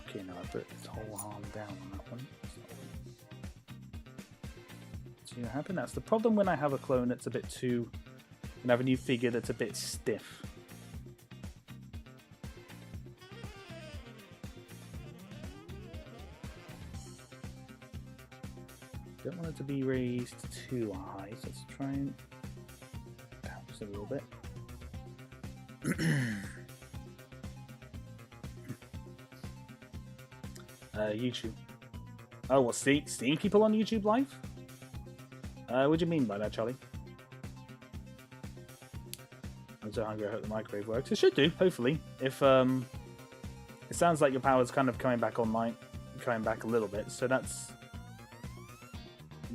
Okay, no, I put this whole arm down on that one. See what happened? That's the problem when I have a clone that's a bit too. When I have a new figure that's a bit stiff. Don't want it to be raised too high, so let's try and down just a little bit. YouTube. Oh, what? Seeing people on YouTube live? What do you mean by that, Charlie? I'm so hungry. I hope the microwave works. It should do, hopefully. If it sounds like your power's kind of coming back online, coming back a little bit, so that's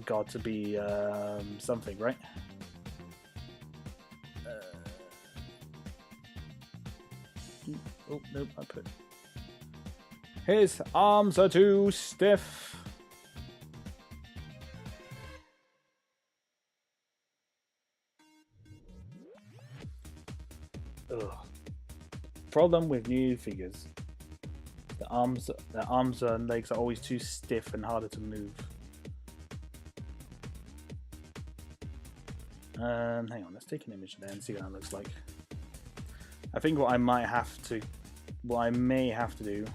got to be something, right? Oh nope, I put. His arms are too stiff. Ugh. Problem with new figures. The arms and legs are always too stiff and harder to move. Hang on, let's take an image there and see what that looks like. I think what I may have to do.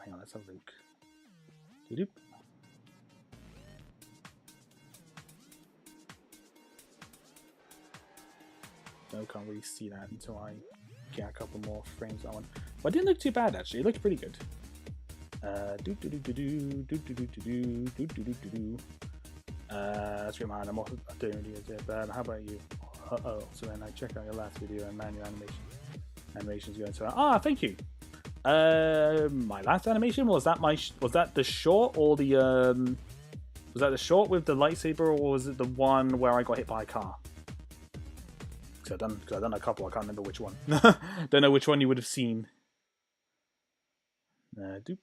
Hang on, let's have a look. No, can't really see that until I get a couple more frames on that one. But it didn't look too bad actually. It looked pretty good. Stream man, I'm also doing videos there, but how about you? So then I checked out your last video and man, your animation's going so. Ah, thank you. My last animation, was that the short or the was that the short with the lightsaber, or was it the one where I got hit by a car? Because I've done a couple, I can't remember which one. Don't know which one you would have seen. Doop.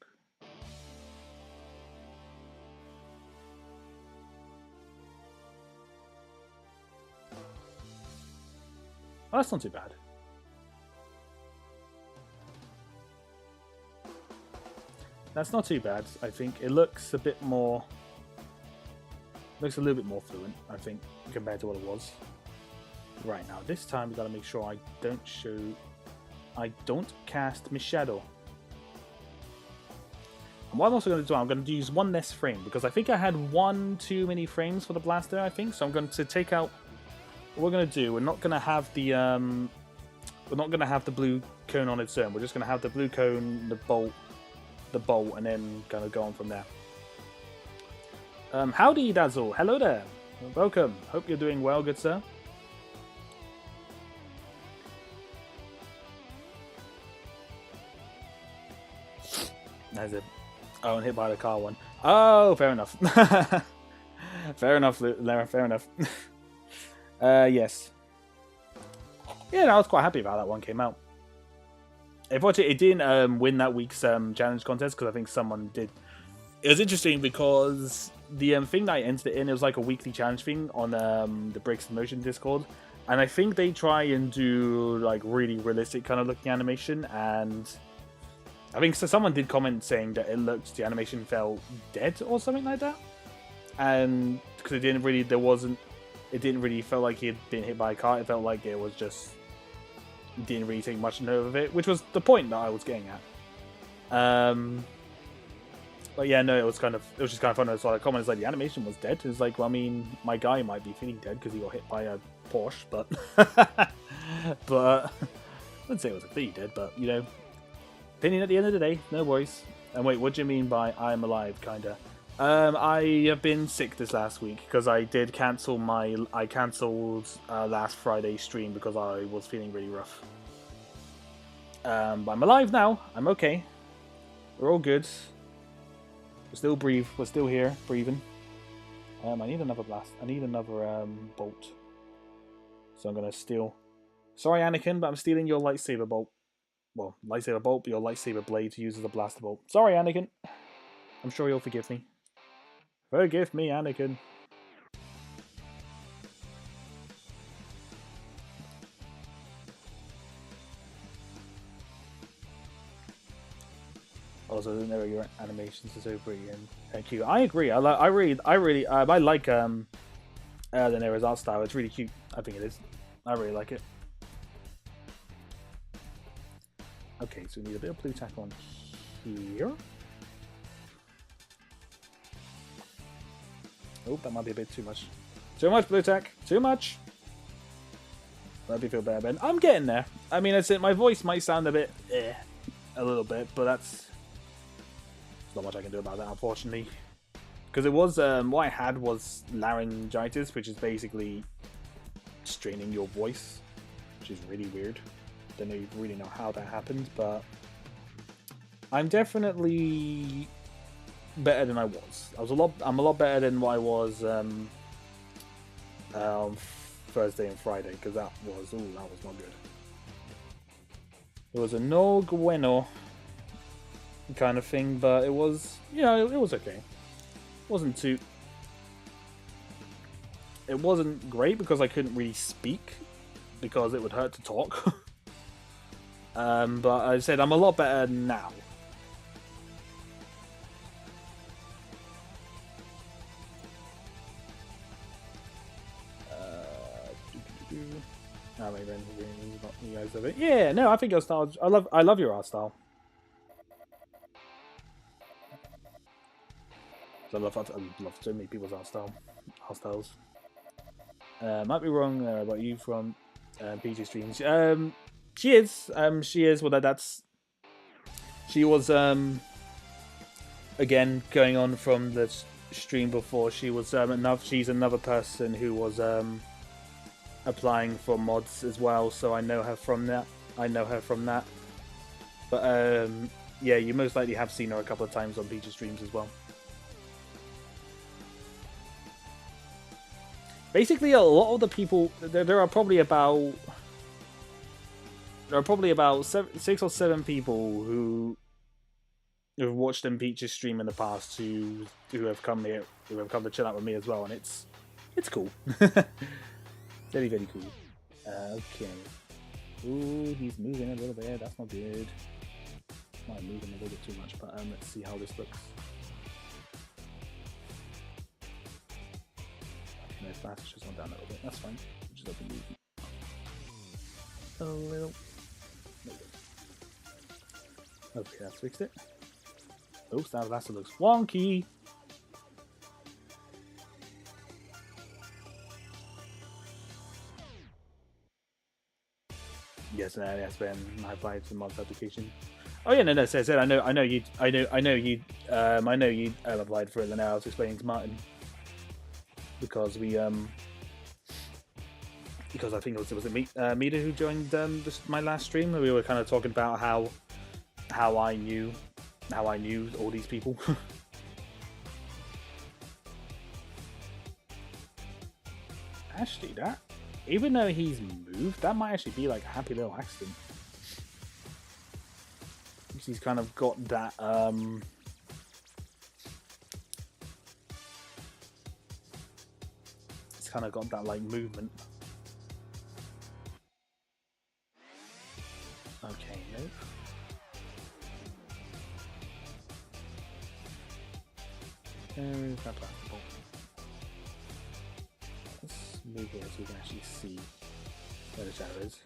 Oh, that's not too bad. That's not too bad, I think. It looks a bit more... Looks a little bit more fluent, I think, compared to what it was. Right, now this time we gotta make sure I don't cast my shadow. And what I'm also going to do, I'm going to use one less frame, because I think I had one too many frames for the blaster, I think. So I'm going to take out... What we're going to do, we're not going to have the blue cone on its own. We're just going to have the blue cone, the bolt, and then kind of go on from there. Howdy, Dazzle. Hello there. Welcome. Hope you're doing well, good sir. That's it. Oh, and hit by the car one. Oh, fair enough. Fair enough, Lara. Fair enough. Yes. Yeah, no, I was quite happy about that one came out. Unfortunately, it didn't win that week's challenge contest because I think someone did. It was interesting because the thing that I entered it in, it was like a weekly challenge thing on the Breaks in Motion Discord, and I think they try and do like really realistic kind of looking animation, and I think so someone did comment saying that the animation felt dead or something like that, and because it didn't really feel like he had been hit by a car. It felt like it was just didn't really take much note of it, which was the point that I was getting at. But yeah, no, it was just kind of fun. I saw the comments like the animation was dead. It's like, well, I mean, my guy might be feeling dead because he got hit by a Porsche, but I wouldn't say it was completely dead, but you know, opinion at the end of the day, no worries. And wait, what do you mean by I am alive, kinda? I have been sick this last week because I did cancel last Friday's stream because I was feeling really rough. But I'm alive now. I'm okay. We're all good. We still breathe. We're still here, breathing. I need another blast. I need another bolt. So I'm gonna steal. Sorry, Anakin, but I'm stealing your lightsaber bolt. Well, lightsaber bolt, but your lightsaber blade to use as a blaster bolt. Sorry, Anakin. I'm sure you'll forgive me. Forgive me, Anakin. Also, there your animations are so pretty, and thank you. I agree. I like the Nera's art style. It's really cute. I think it is. I really like it. Okay, so we need a bit of blue tack on here. Oh, that might be a bit too much. Too much blue tack. Too much. Let me feel bad, Ben. I'm getting there. I mean, that's it. My voice might sound a bit a little bit, but there's not much I can do about that, unfortunately. Because it was what I had was laryngitis, which is basically straining your voice, which is really weird. Don't really know how that happened, but I'm definitely better than I was. I'm a lot better than what I was Thursday and Friday, because that was not good. It was a no bueno kind of thing, but it was, you know, it was okay. It wasn't great because I couldn't really speak because it would hurt to talk. But I said I'm a lot better now. Oh, maybe you guys love it. Yeah, no, I think your style. I love your art style. I love so many people's art styles. Might be wrong about you from PG streams. She is. Well, she was again going on from the stream before. She was she's another person who was applying for mods as well, so I know her from that. But yeah, you most likely have seen her a couple of times on Peach's streams as well. Basically, a lot of the people there are probably about 6 or 7 people who've watched them Peach's stream in the past who have come here, who have come to chill out with me as well, and it's cool. Very, very cool. Okay. Ooh, he's moving a little bit. That's not good. Might move him a little bit too much, but let's see how this looks. No, fast just went down a little bit. That's fine. Just let them move a little. Okay, that's fixed it. Oops, that last looks wonky. Yes, that's been my applied to mods application. Oh yeah, no, so I said I know you applied for it, and I was explaining to Martin because because I think it was Mita who joined my last stream, and we were kind of talking about how I knew all these people. Actually, that, even though he's moved, that might actually be like a happy little accident. Because he's kind of got that it's kind of got that like movement. Okay, nope. There is that basketball. Let's move here so we can actually see where the shadow is.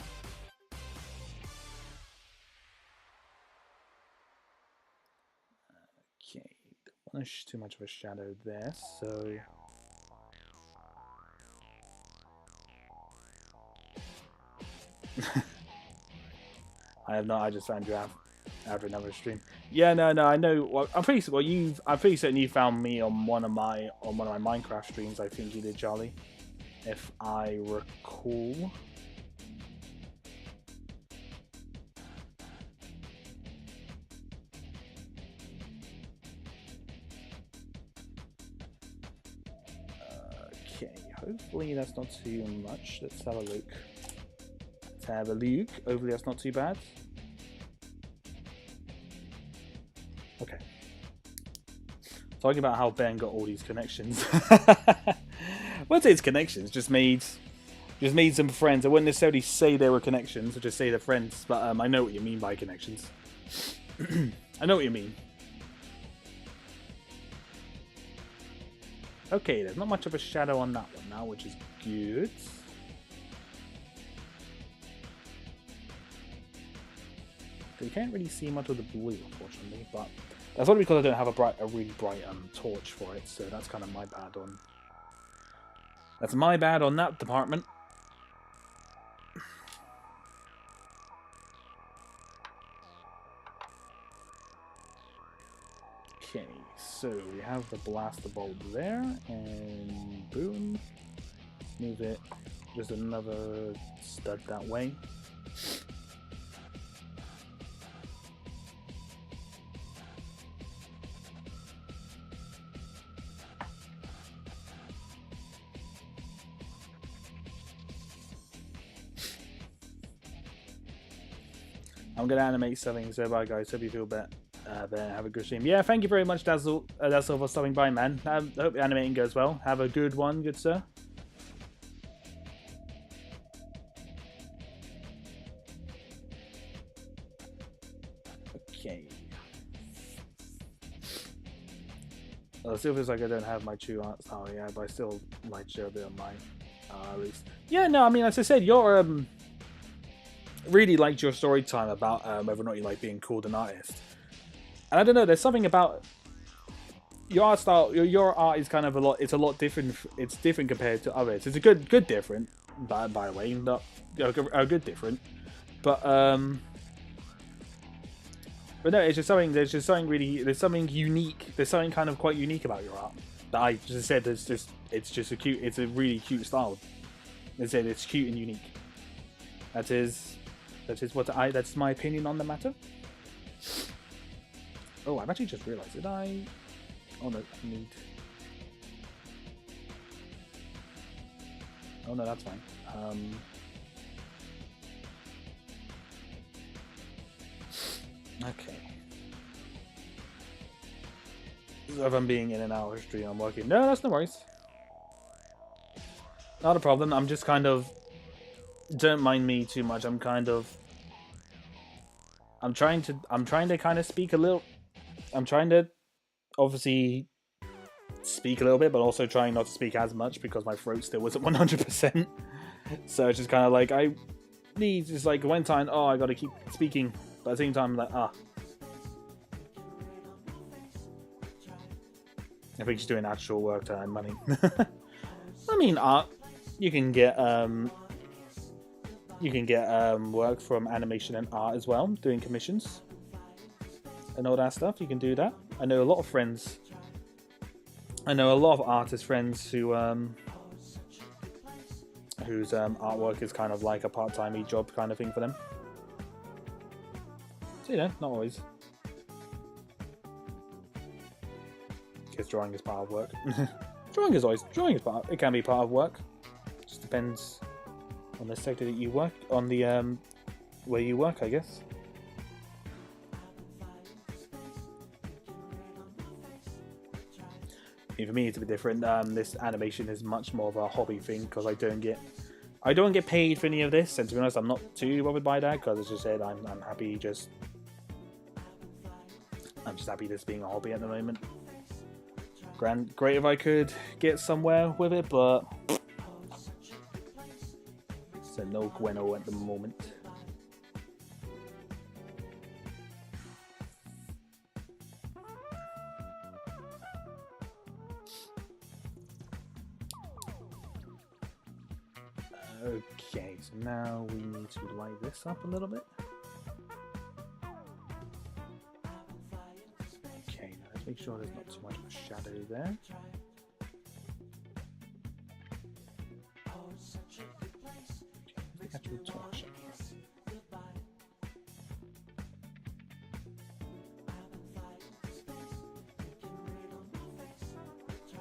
Okay, don't want too much of a shadow there, so I just found you out after another stream. Yeah, no, I know. Well, I'm pretty certain you found me on one of my Minecraft streams. I think you did, Charlie, if I recall. Okay, hopefully that's not too much. Let's have a look. Hopefully that's not too bad. Okay. Talking about how Ben got all these connections. I wouldn't say it's connections, just made some friends. I wouldn't necessarily say they were connections, or just say they're friends, but I know what you mean by connections. I know what you mean. Okay, there's not much of a shadow on that one now, which is good. You can't really see much of the blue, unfortunately, but that's only because I don't have a really bright torch for it, so that's kind of my bad on. That's my bad on that department. Okay, so we have the blaster bulb there, and boom, move it just another stud that way. I'm gonna animate something, so bye guys, hope you feel better. Have a good stream. Yeah, thank you very much, Dazzle, for stopping by, man. I hope the animating goes well. Have a good one, good sir. Okay. It still feels like I don't have my true art style, yeah, but I still might share a bit of mine, at least. Yeah, no, I mean, as I said, you're, really liked your story time about whether or not you like being called an artist. And I don't know, there's something about your art style, your art is kind of it's a lot different, it's different compared to others. It's a good different, by the way, not a good different. But no, it's just something, there's something unique, there's something kind of quite unique about your art. I just said it's just a cute. It's a really cute style. I said it's cute and unique. That's my opinion on the matter. Oh, I've actually just realised. Did I? Oh no, I need. Oh no, that's fine. Okay. So if I'm being in and out of stream, I'm working. No, that's no worries. Not a problem. I'm just kind of. Don't mind me too much. I'm trying to kind of speak a little. I'm trying to obviously speak a little bit, but also trying not to speak as much because my throat still wasn't 100%. So it's just kind of like I need just like one time. Oh, I got to keep speaking, but at the same time, I'm like I think just doing actual work to earn money. I mean, art. You can get work from animation and art as well, doing commissions and all that stuff. You can do that. I know a lot of friends. I know a lot of artist friends who whose artwork is kind of like a part-time job kind of thing for them. So, you know, not always. Because drawing is part of work. Drawing is it can be part of work. Just depends on the sector that you work on, the where you work, I guess. For me, it's a bit different. This animation is much more of a hobby thing because I don't get paid for any of this, and to be honest, I'm not too bothered by that because, as I said, I'm happy I'm just happy this being a hobby at the moment. Great if I could get somewhere with it, but so no bueno at the moment. Okay, so now we need to light this up a little bit. Okay, now let's make sure there's not too much of a shadow there. Okay, the actual torch.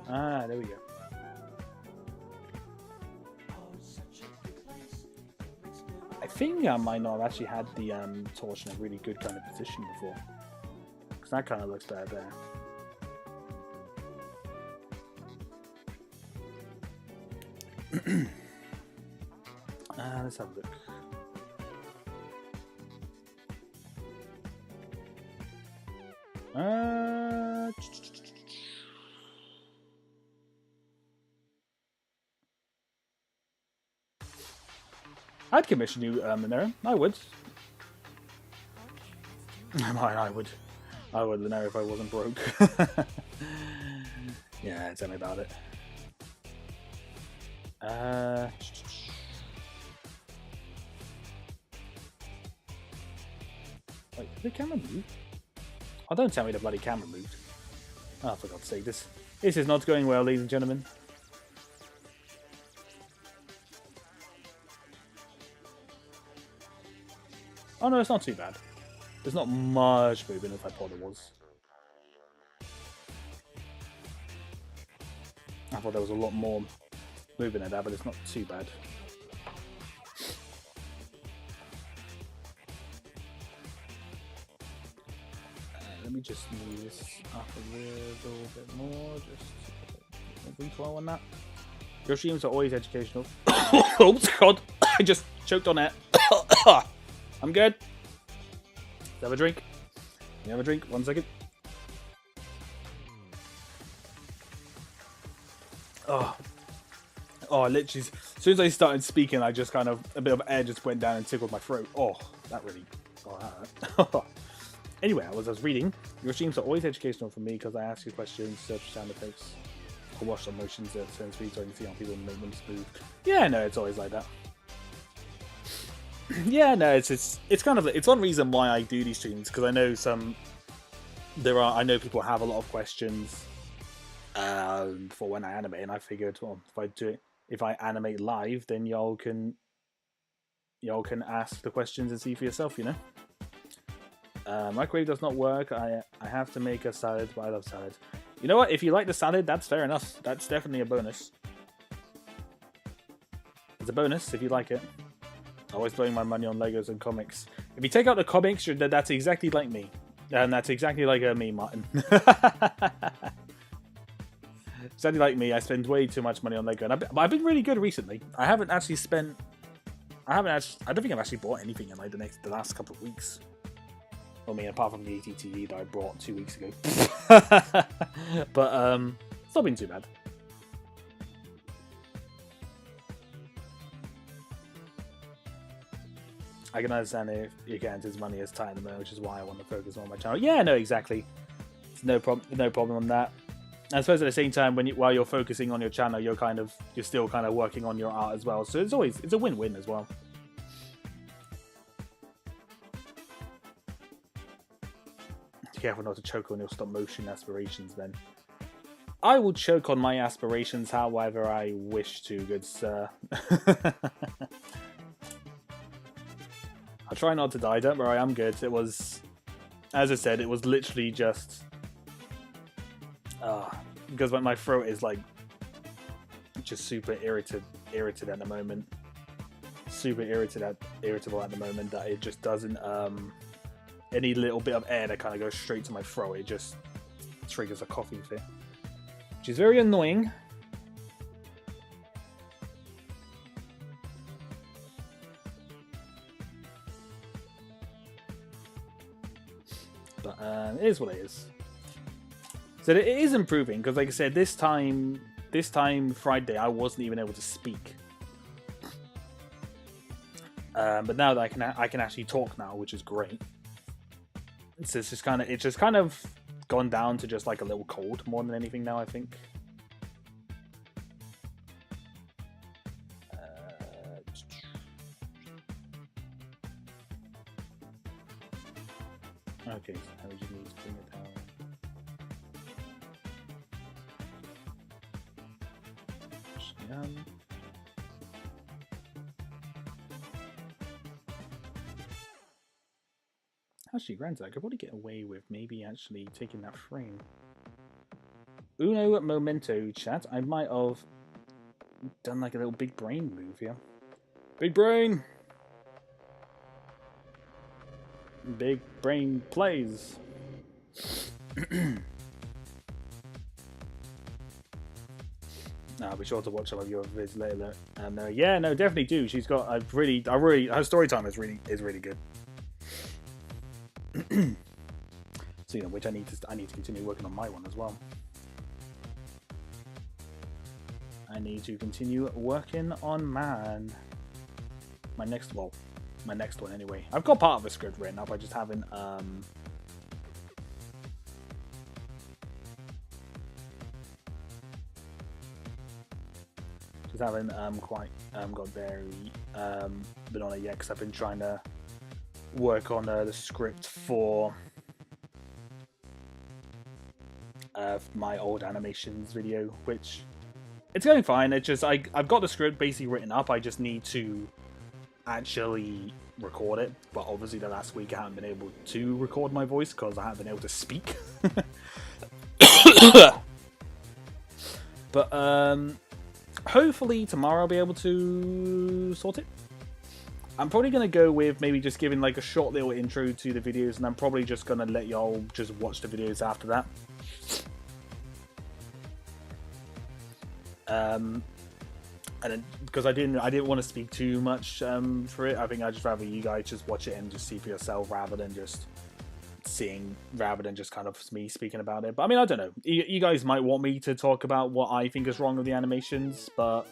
Ah, there we go. I think I might not have actually had the torch in a really good kind of position before, because that kind of looks better there. Let's have a look. I'd commission you, Lanera. I would. I would, Lanera, if I wasn't broke. Yeah, tell me about it. Wait, did the camera move? Oh, don't tell me the bloody camera moved. Oh, for God's sake, this is not going well, ladies and gentlemen. Oh no, it's not too bad. There's not much movement as I thought there was. I thought there was a lot more movement in that, but it's not too bad. Let me just move this up a little bit more, just a reflow on that. Your streams are always educational. Oh God, I just choked on it. I'm good. Let's have a drink. Let me have a drink. 1 second. Oh, literally, as soon as I started speaking, I just kind of, a bit of air just went down and tickled my throat. Oh, that really, that hurt. Anyway, I was reading. Your streams are always educational for me because I ask you questions, search sound effects, or watch some motions at certain speeds so I can see how people make them smooth. Yeah, no, it's always like that. Yeah, no, it's kind of, it's one reason why I do these streams, because I know I know people have a lot of questions. for when I animate, and I figured, well, if I animate live, then y'all can ask the questions and see for yourself, you know. Microwave does not work. I have to make a salad, but I love salad. You know what? If you like the salad, that's fair enough. That's definitely a bonus. It's a bonus if you like it. Always blowing my money on Legos and comics. If you take out the comics, that's exactly like me. And that's exactly like me, Martin. Exactly like me. I spend way too much money on Lego. And I've been really good recently. I don't think I've actually bought anything in like the last couple of weeks. I mean, apart from the ATTE that I bought 2 weeks ago. But it's not been too bad. I can understand if Gigante's money is tight at the moment, which is why I want to focus on my channel. Yeah, no, exactly. It's no problem on that. And I suppose at the same time, while you're focusing on your channel, you're still kind of working on your art as well. So it's a win-win as well. Be careful not to choke on your stop motion aspirations. Then I will choke on my aspirations however I wish to, good sir. I'll try not to die, don't worry, I'm good. It was, as I said, it was literally just... because my throat is like just super irritated at the moment. Super irritable at the moment that it just doesn't... any little bit of air that kind of goes straight to my throat, it just triggers a coughing fit. Which is very annoying. But it is what it is. So it is improving because, like I said, this time Friday I wasn't even able to speak. But now that I can actually talk now, which is great. It's just kind of gone down to just like a little cold more than anything now, I think. Okay, so now we just need to bring it down. Actually, granted, I could probably get away with maybe actually taking that frame. Uno momento, chat. I might have done like a little big brain move here. Big brain! Big brain plays. I'll be sure to watch some of your vids later. And yeah, no, definitely do. She's got her story time is really good. So which I need to continue working on my one as well. I need to continue working on my next one anyway. I've got part of the script written up. I just haven't quite got very been on it yet because I've been trying to work on the script for my old animations video, which it's going fine. It's just I've got the script basically written up. I just need to actually record it, but obviously the last week I haven't been able to record my voice because I haven't been able to speak. But hopefully tomorrow I'll be able to sort it. I'm probably going to go with maybe just giving like a short little intro to the videos, and I'm probably just going to let y'all just watch the videos after that. And then, because I didn't want to speak too much for it. I think I'd just rather you guys just watch it and just see for yourself rather than just kind of me speaking about it. But I mean, I don't know. You guys might want me to talk about what I think is wrong with the animations, but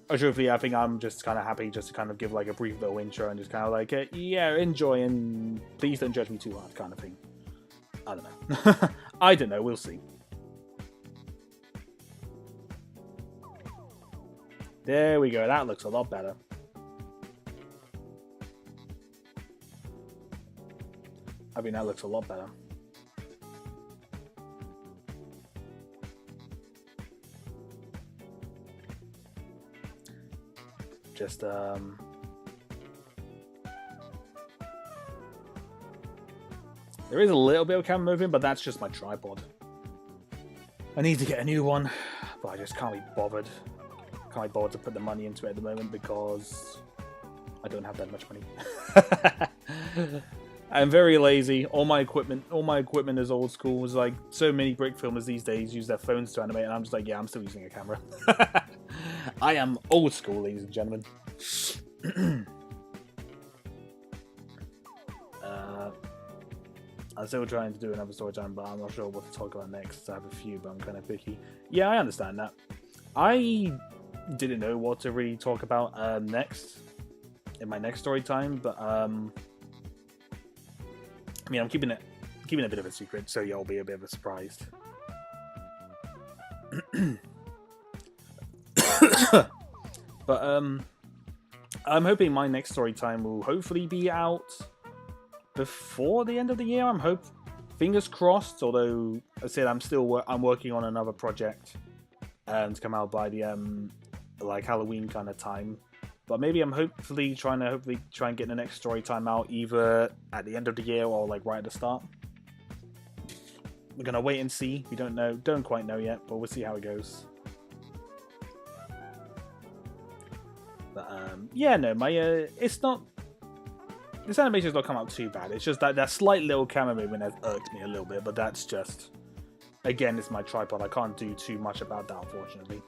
truthfully, I think I'm just kind of happy just to kind of give like a brief little intro and just kind of like, yeah, enjoy and please don't judge me too hard kind of thing. I don't know. I don't know. We'll see. There we go. That looks a lot better. I mean, that looks a lot better. just there is a little bit of camera moving, but that's just my tripod. I need to get a new one, but I just can't be bothered. Can't be bothered to put the money into it at the moment because I don't have that much money. I'm very lazy. All my equipment is old school. It's like so many brick filmers these days use their phones to animate, and I'm just like, yeah, I'm still using a camera. I am old school, ladies and gentlemen. I'm still trying to do another story time, but I'm not sure what to talk about next. I have a few, but I'm kind of picky. Yeah, I understand that. I didn't know what to really talk about next in my next story time, but I mean, I'm keeping a bit of a secret, so you'll be a bit of a surprise. But I'm hoping my next story time will hopefully be out before the end of the year. Fingers crossed. Although I said I'm working on another project to come out by the like Halloween kind of time. But maybe I'm hopefully trying and get the next story time out either at the end of the year or like right at the start. We're gonna wait and see. We don't quite know yet, but we'll see how it goes. But yeah, no, it's not. This animation's not come out too bad. It's just that slight little camera movement has irked me a little bit, but that's just, again, it's my tripod. I can't do too much about that, unfortunately,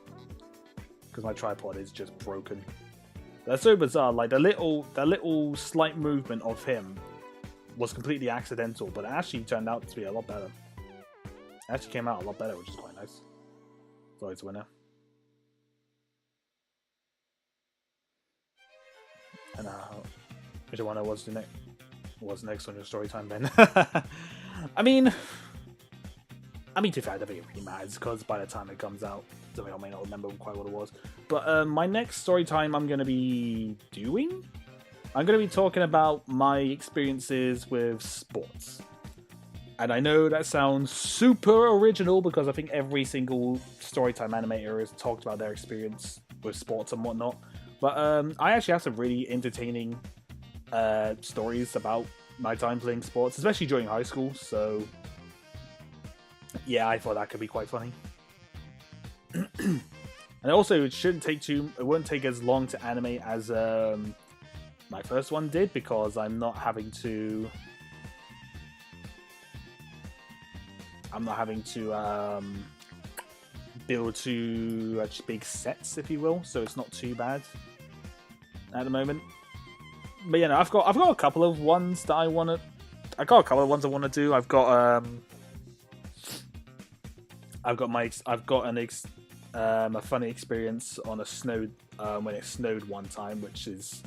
because my tripod is just broken. That's so bizarre. Like that little slight movement of him was completely accidental, but it actually turned out to be a lot better. It actually came out a lot better, which is quite nice. So it's a winner. And which one was next on your story time, Ben? I mean, to fair, I don't think it really matters because by the time it comes out, I may not remember quite what it was. But my next story time, I'm going to be talking about my experiences with sports. And I know that sounds super original because I think every single storytime animator has talked about their experience with sports and whatnot. But I actually have some really entertaining stories about my time playing sports, especially during high school. So yeah, I thought that could be quite funny. And also, it won't take as long to animate as my first one did because I'm not having to build two big sets, if you will. So it's not too bad at the moment. But yeah, no, I've got a couple of ones that I want to do. I've got a funny experience on a snow when it snowed one time, which is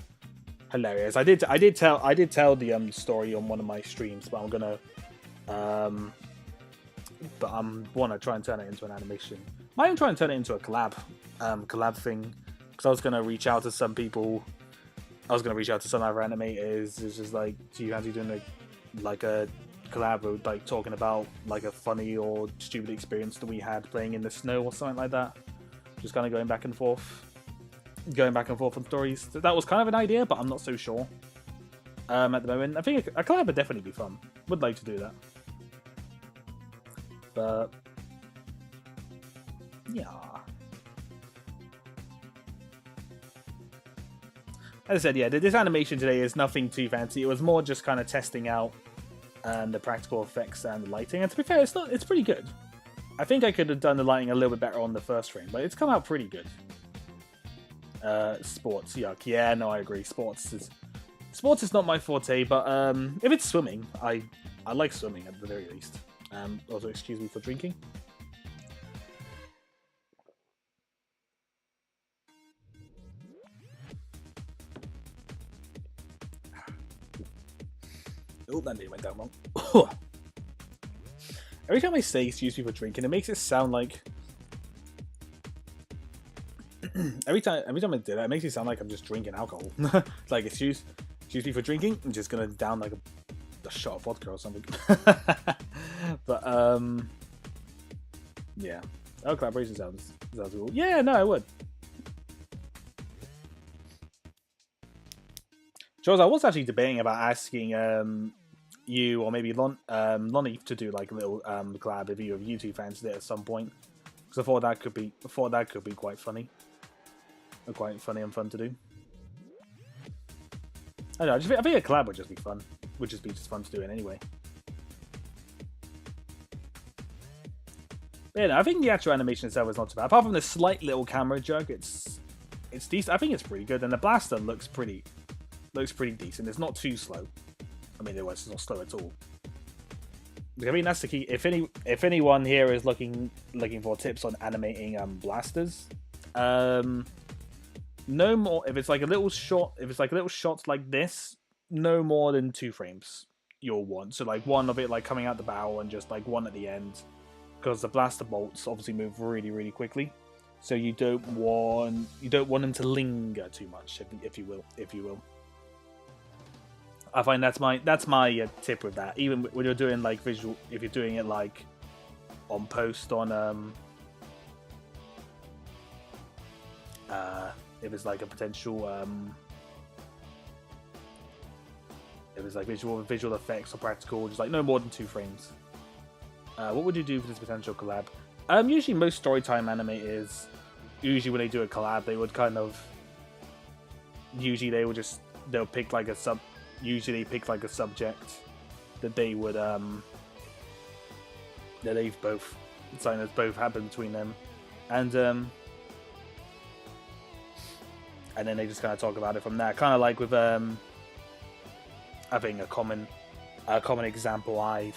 hilarious. I did tell the story on one of my streams, but I'm wanna try and turn it into an animation. I am trying to turn it into a collab thing because I was gonna reach out to some people. I was gonna reach out to some other animators. It's just like, do you fancy doing a collab with like talking about like a funny or stupid experience that we had playing in the snow or something like that? Just kind of going back and forth on stories. That was kind of an idea, but I'm not so sure at the moment. I think a collab would definitely be fun. Would like to do that, but yeah. As I said, yeah, this animation today is nothing too fancy. It was more just kind of testing out the practical effects and the lighting. And to be fair, it's pretty good. I think I could have done the lighting a little bit better on the first frame, but it's come out pretty good. Sports, yuck. Yeah, no, I agree. Sports is not my forte, but if it's swimming, I like swimming at the very least. Also, excuse me for drinking. Oh, that name went down wrong. Every time I say excuse me for drinking, it makes it sound like every time I do that, it makes it sound like I'm just drinking alcohol. It's like excuse me for drinking. I'm just gonna down like a shot of vodka or something. But yeah. Oh, collaboration sounds cool. Yeah, no, I would. Jules, I was actually debating about asking you or maybe Lonnie to do like a little collab review of you two fans did at some point, because I thought that could be quite funny, and fun to do. I don't know. I think a collab would just be fun. Would just be fun to do it anyway. But yeah, no, I think the actual animation itself is not too bad. Apart from the slight little camera jerk, it's decent. I think it's pretty good, and the blaster looks pretty decent. It's not too slow. I mean, it's not slow at all. I mean, that's the key. If anyone here is looking for tips on animating blasters, no more. If it's like a little shot, shots like this, no more than 2 frames you'll want. So like one of it like coming out the barrel and just like one at the end, because the blaster bolts obviously move really, really quickly. So you don't want them to linger too much, if you will. I find that's my tip with that. Even when you're doing like visual, if you're doing it like on post on if it's like a potential if it's like visual effects or practical, just like no more than 2 frames. What would you do for this potential collab? Usually most storytime animators, usually when they do a collab, they would kind of they'll pick like a subject that they would that they've both something that's both happened between them, and then they just kind of talk about it from there. Kind of like with I think a common example I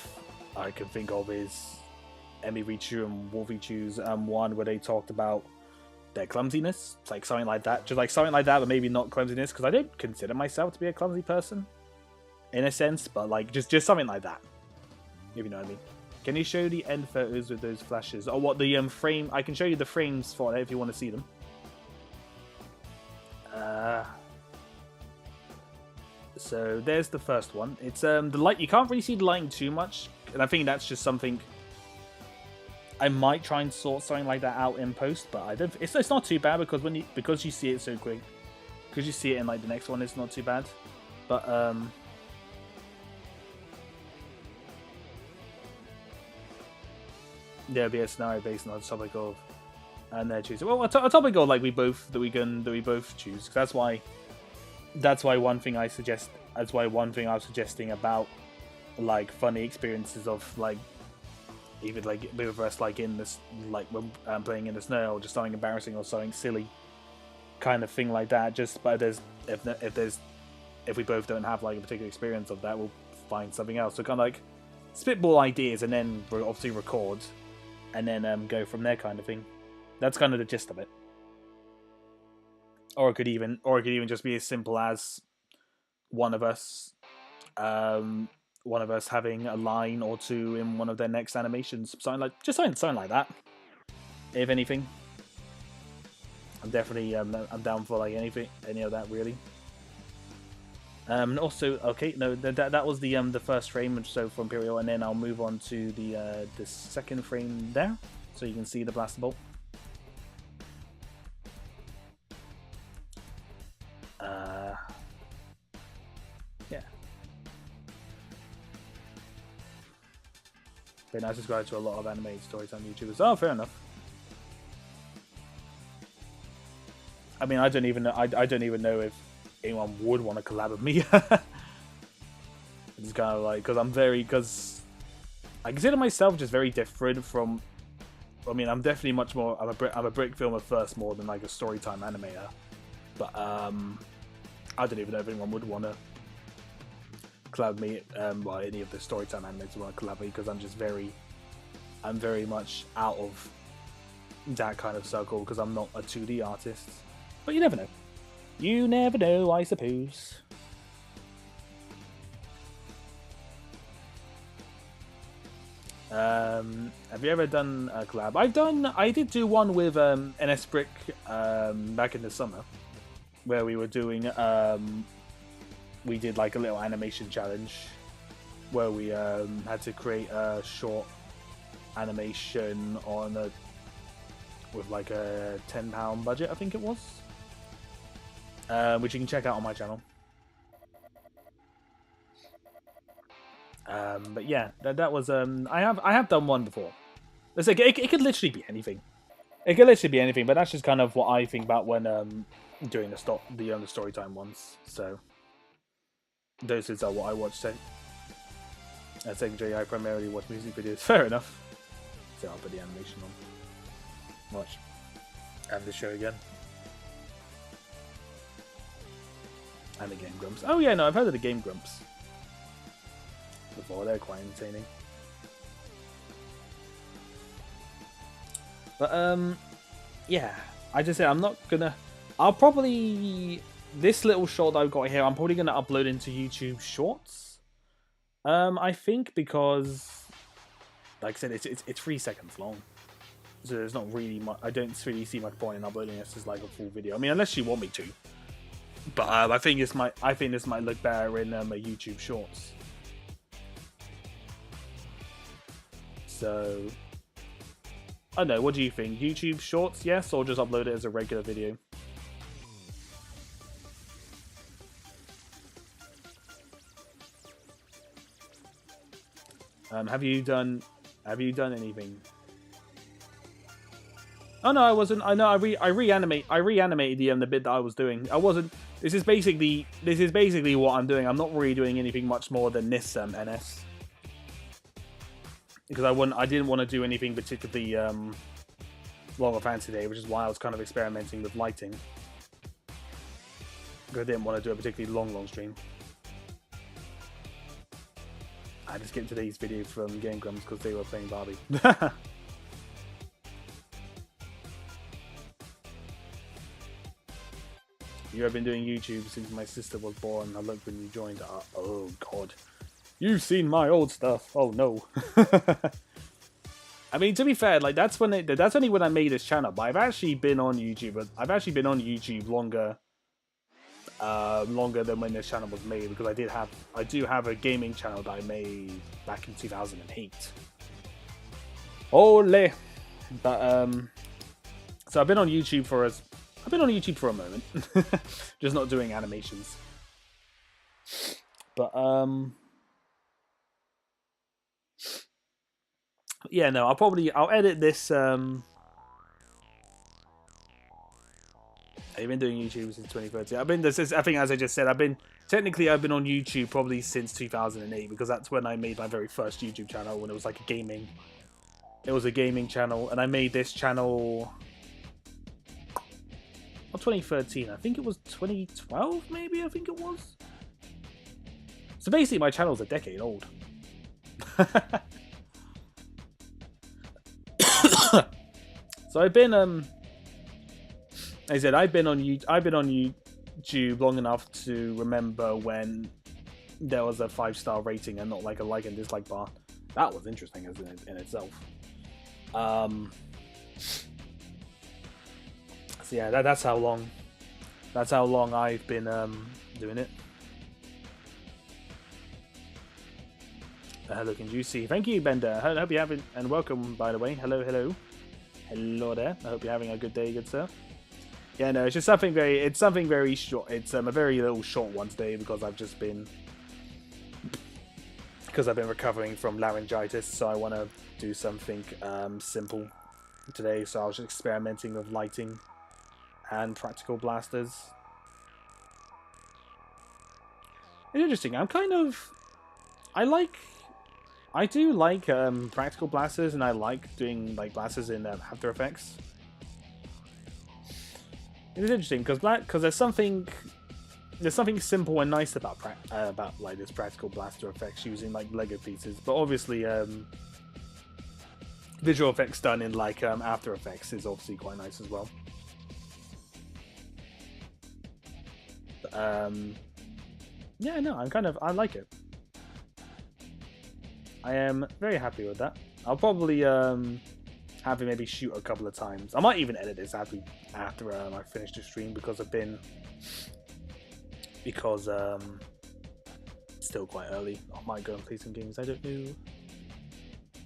can think of is Emmy Richu and Wolfie one where they talked about their clumsiness. It's like something like that, just like something like that, but maybe not clumsiness, because I don't consider myself to be a clumsy person in a sense, but like just something like that, if you know what I mean. Can you show the end photos with those flashes? Or what the frame? I can show you the frames for it if you want to see them. So there's the first one. It's the light. You can't really see the lighting too much, and I think that's just something I might try and sort something like that out in post. But I don't. It's not too bad because you see it so quick. Because you see it in like the next one, it's not too bad. But there'll be a scenario based on the topic of, and they're choosing. Well, a topic of like we both choose. That's why one thing I was suggesting about like funny experiences of like even like with us like in this, like when playing in the snow, or just something embarrassing or something silly kind of thing like that. Just but if we both don't have like a particular experience of that, we'll find something else. So kind of like spitball ideas and then we'll obviously record and then go from there, kind of thing. That's kind of the gist of it. Or it could even just be as simple as one of us having a line or two in one of their next animations, something like like that. If anything, I'm definitely I'm down for like any of that really. Also, okay, no, that was the first frame, so for Imperial, and then I'll move on to the second frame there, so you can see the blaster bolt. Yeah. But I subscribe to a lot of animated storytime YouTubers. Oh, fair enough. I mean, I don't even know if anyone would want to collab with me. It's kind of like, because I consider myself just very different from. I mean, I'm definitely much more. I'm a brick filmer first, more than like a storytime animator. But I don't even know if anyone would want to collab me. Well, any of the storytime animators want to collab me, because I'm very much out of that kind of circle, because I'm not a 2D artist. But you never know. You never know, I suppose. Have you ever done a collab? I did do one with NS Brick back in the summer, where we were doing we did like a little animation challenge where we had to create a short animation with like a £10 budget, I think it was, which you can check out on my channel. But yeah, that was I have done one before. It's like it could literally be anything. It could literally be anything, but that's just kind of what I think about when doing the story time ones. So those are what I watch. So secondary, I primarily watch music videos. Fair enough. So I'll put the animation on. Watch. And the show again. And the Game Grumps. Oh yeah, no, I've heard of the Game Grumps before. They're quite entertaining. But yeah, I just say I'm not gonna. I'll probably this little short that I've got here. I'm probably gonna upload into YouTube Shorts. I think because, like I said, it's 3 seconds long, so there's not really much. I don't really see much point in uploading this as like a full video. I mean, unless you want me to. But I think this might look better in a YouTube Shorts. So, I don't know. What do you think? YouTube Shorts, yes, or just upload it as a regular video? Have you done anything? Oh no, I wasn't. I know. I reanimated the bit that I was doing. I wasn't. This is basically what I'm doing. I'm not really doing anything much more than this NS because I didn't want to do anything particularly long or fancy today, which is why I was kind of experimenting with lighting. Because I didn't want to do a particularly long stream. I just skipped today's video from Game Grumps because they were playing Barbie. You have been doing YouTube since my sister was born. I looked when you joined. Oh god, you've seen my old stuff. Oh no. I mean, to be fair, like that's only when I made this channel. But I've actually been on YouTube. I've actually been on YouTube longer than when this channel was made, because I do have a gaming channel that I made back in 2008. Ole! But so I've been on YouTube for a moment, just not doing animations. But yeah, no, I'll edit this. I've been doing YouTube since 2013. I think, as I just said, I've been on YouTube probably since 2008, because that's when I made my very first YouTube channel, when it was like a gaming channel, and I made this channel not 2013, I think it was 2012 maybe, I think it was. So basically my channel's a decade old. So I've been I said I've been on YouTube long enough to remember when there was a 5-star rating and not like a like and dislike bar. That was interesting in itself. So yeah, that's how long I've been doing it. Looking juicy. Thank you, Bender. I hope you're having, and welcome, by the way. Hello there. I hope you're having a good day, good sir. Yeah, no, it's just something very short. It's a very little short one today, because I've been recovering from laryngitis, so I want to do something simple today. So I was just experimenting with lighting and practical blasters. It's interesting. I do like practical blasters, and I like doing like blasters in After Effects. It's interesting because there's something simple and nice about like this practical blaster effects using like Lego pieces, but obviously visual effects done in like After Effects is obviously quite nice as well. Yeah, no, I like it. I am very happy with that. I'll probably have it maybe shoot a couple of times. I might even edit this after I finish the stream, because it's still quite early. I might go and play some games. I don't know.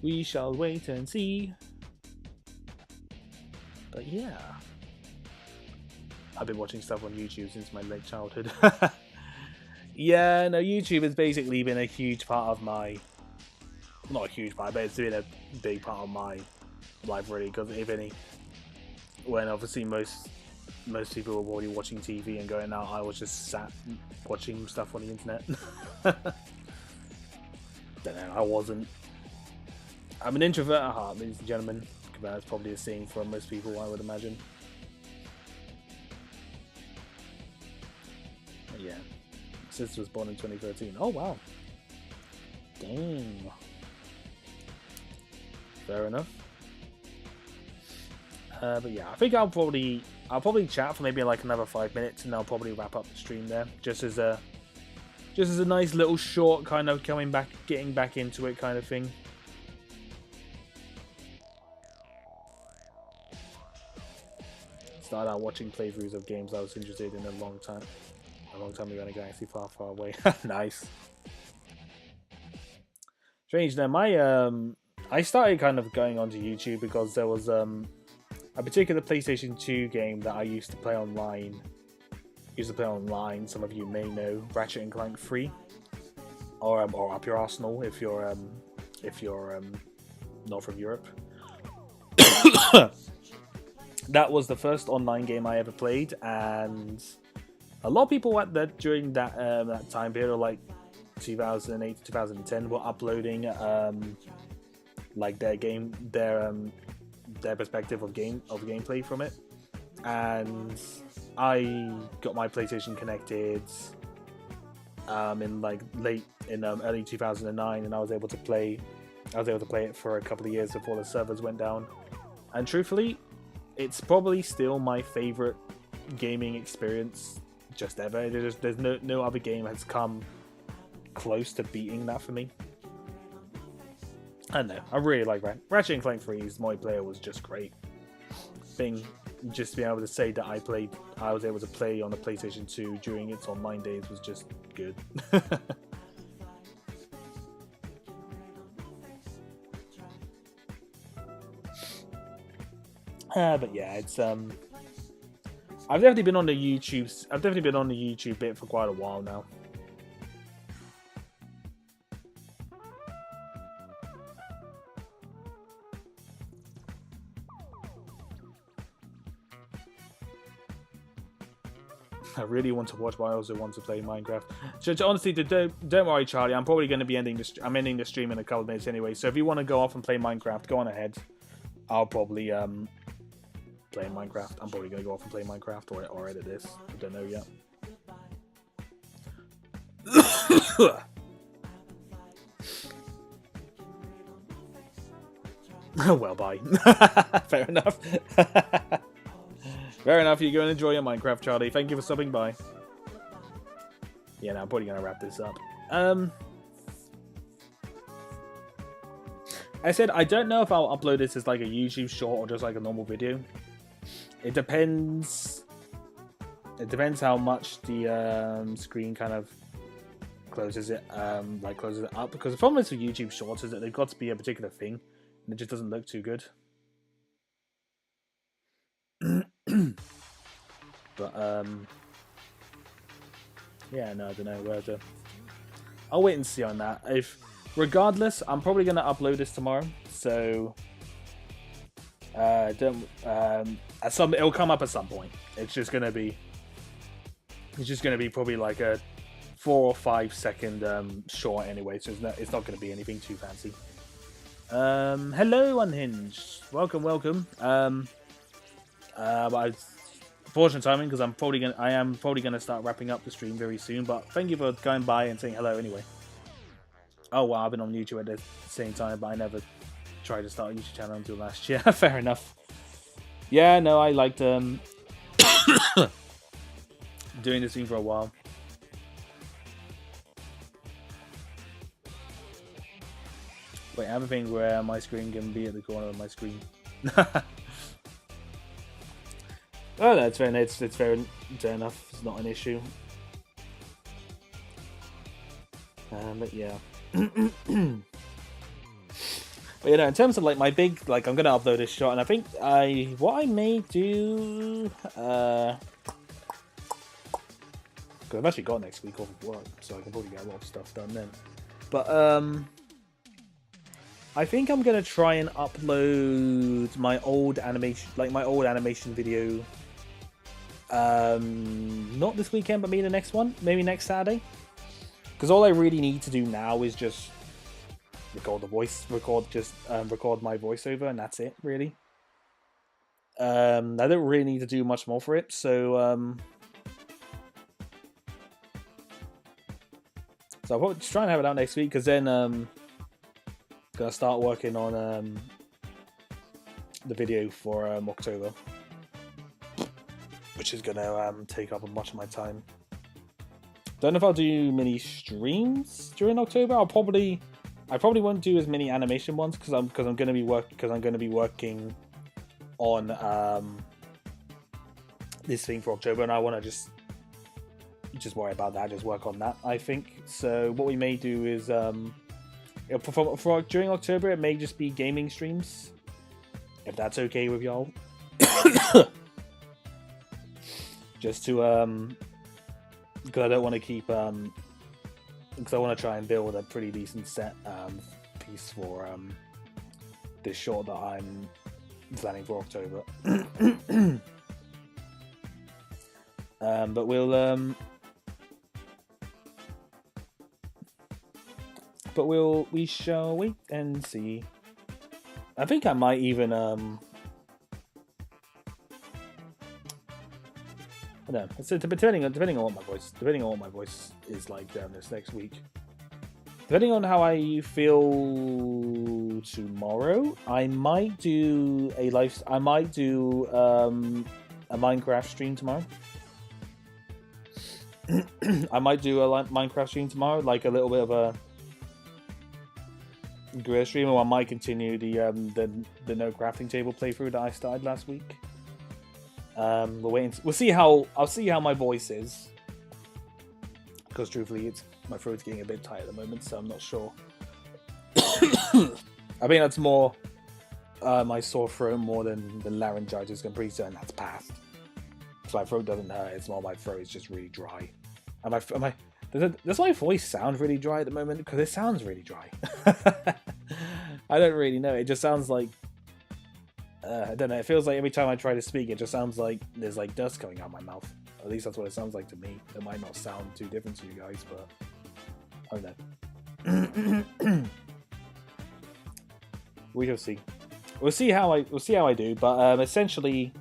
We shall wait and see. But yeah, I've been watching stuff on YouTube since my late childhood. Yeah, no, YouTube has basically been a huge part of my not a huge part, but it's been a big part of my life really. Because if any, when obviously most people were already watching TV and going out, I was just sat watching stuff on the internet. Don't know, I wasn't. I'm an introvert at heart, ladies and gentlemen. That's probably a thing for most people, I would imagine. But yeah, my sister was born in 2013. Oh wow, dang. Fair enough. But yeah, I think I'll probably chat for maybe like another 5 minutes, and I'll probably wrap up the stream there, just as a nice little short kind of getting back into it kind of thing. Started out watching playthroughs of games I was interested in a long time ago in a galaxy far, far away. Nice. Strange. Now I started kind of going onto YouTube because there was a particular PlayStation 2 game that I used to play online. Some of you may know Ratchet and Clank 3, or Up Your Arsenal if you're not from Europe. That was the first online game I ever played, and a lot of people during that time period, like 2008 to 2010, were uploading like their perspective of gameplay from it. And I got my PlayStation connected in early 2009, and I was able to play it for a couple of years before the servers went down. And truthfully, it's probably still my favorite gaming experience just ever. There's no other game has come close to beating that for me. I don't know, I really like Ratchet and Clank 3's multiplayer was just great. Being able to say that I was able to play on the PlayStation 2 during its online days was just good. But yeah, it's I've definitely been on the YouTube bit for quite a while now. I really want to watch, but I also want to play Minecraft. So honestly, don't worry, Charlie. I'm probably going to be ending the stream in a couple of minutes anyway. So if you want to go off and play Minecraft, go on ahead. I'll probably play Minecraft. I'm probably going to go off and play Minecraft or edit this. I don't know yet. Well, bye. Fair enough. Fair enough, you go and enjoy your Minecraft, Charlie. Thank you for stopping by. Yeah, now I'm probably going to wrap this up. I said I don't know if I'll upload this as like a YouTube short or just like a normal video. It depends. It depends how much the screen kind of closes it up. Because the problem is with YouTube shorts is that they've got to be a particular thing, and it just doesn't look too good. But yeah, no, I don't know where to. I'll wait and see on that. Regardless, I'm probably gonna upload this tomorrow, so it'll come up at some point. It's just gonna be probably like a 4 or 5 second short anyway, so it's not gonna be anything too fancy. Hello, Unhinged. Welcome. But fortunate timing because I am probably gonna start wrapping up the stream very soon. But thank you for going by and saying hello anyway. Oh wow, I've been on YouTube at the same time, but I never tried to start a YouTube channel until last year. Fair enough. Yeah, no, I liked doing this thing for a while. Wait, I have a thing where my screen can be at the corner of my screen. Oh, that's fair. It's fair enough. It's not an issue. But yeah. But you know, in terms of like my big, like I'm gonna upload this shot, and I think what I may do, because I've actually got next week off of work, so I can probably get a lot of stuff done then. But I think I'm gonna try and upload my old animation, video. Not this weekend, but maybe the next one, maybe next Saturday. Because all I really need to do now is just record my voiceover, and that's it, really. I don't really need to do much more for it, so I'll probably just try and have it out next week, because then gonna start working on the video for October, which is gonna take up much of my time. Don't know if I'll do many streams during October. I probably won't do as many animation ones because I'm gonna be working on this thing for October, and I want to just worry about that. Just work on that, I think. So what we may do is for during October, it may just be gaming streams, if that's okay with y'all. Just to because I don't want to keep because I want to try and build a pretty decent set piece for this short that I'm planning for October. But we shall wait and see. I think I might even I don't know. So depending on what my voice is like this next week. Depending on how I feel tomorrow, I might do a Minecraft stream tomorrow. I might do a Minecraft stream tomorrow, like a little bit of a Guerrilla stream, or I might continue the no crafting table playthrough that I started last week. We'll wait. I'll see how my voice is, because truthfully, my throat's getting a bit tight at the moment, so I'm not sure. I think that's more my sore throat more than the laryngitis. I'm pretty certain that's past. So my throat doesn't hurt. It's more my throat is just really dry. Does my voice sound really dry at the moment? Because it sounds really dry. I don't really know. It just sounds like I don't know. It feels like every time I try to speak, it just sounds like there's like dust coming out of my mouth. At least that's what it sounds like to me. It might not sound too different to you guys, but I don't know. We shall see. We'll see how I do. But essentially,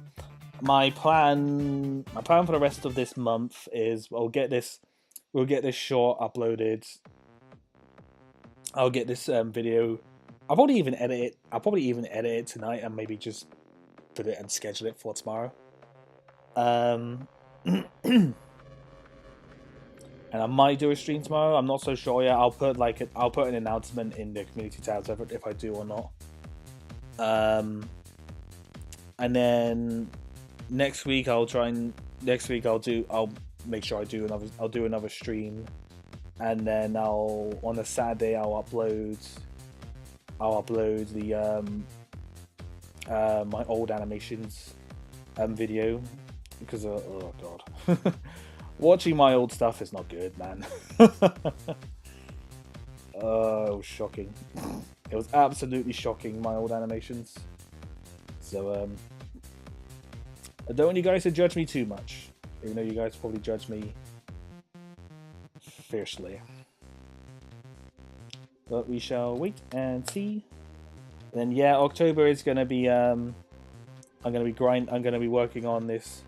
my plan for the rest of this month is we'll get this short uploaded. I'll get this video. I'll probably even edit it tonight and maybe just put it and schedule it for tomorrow. And I might do a stream tomorrow. I'm not so sure yet. I'll put an announcement in the community tabs if I do or not. And then next week I'll make sure I do another stream, and then on a Saturday I'll upload the my old animations video, because oh god. Watching my old stuff is not good, man. Oh, it was shocking. It was absolutely shocking, my old animations. So I don't want you guys to judge me too much, even though you guys probably judge me fiercely. But we shall wait and see. And then yeah, October is gonna be I'm gonna be working on this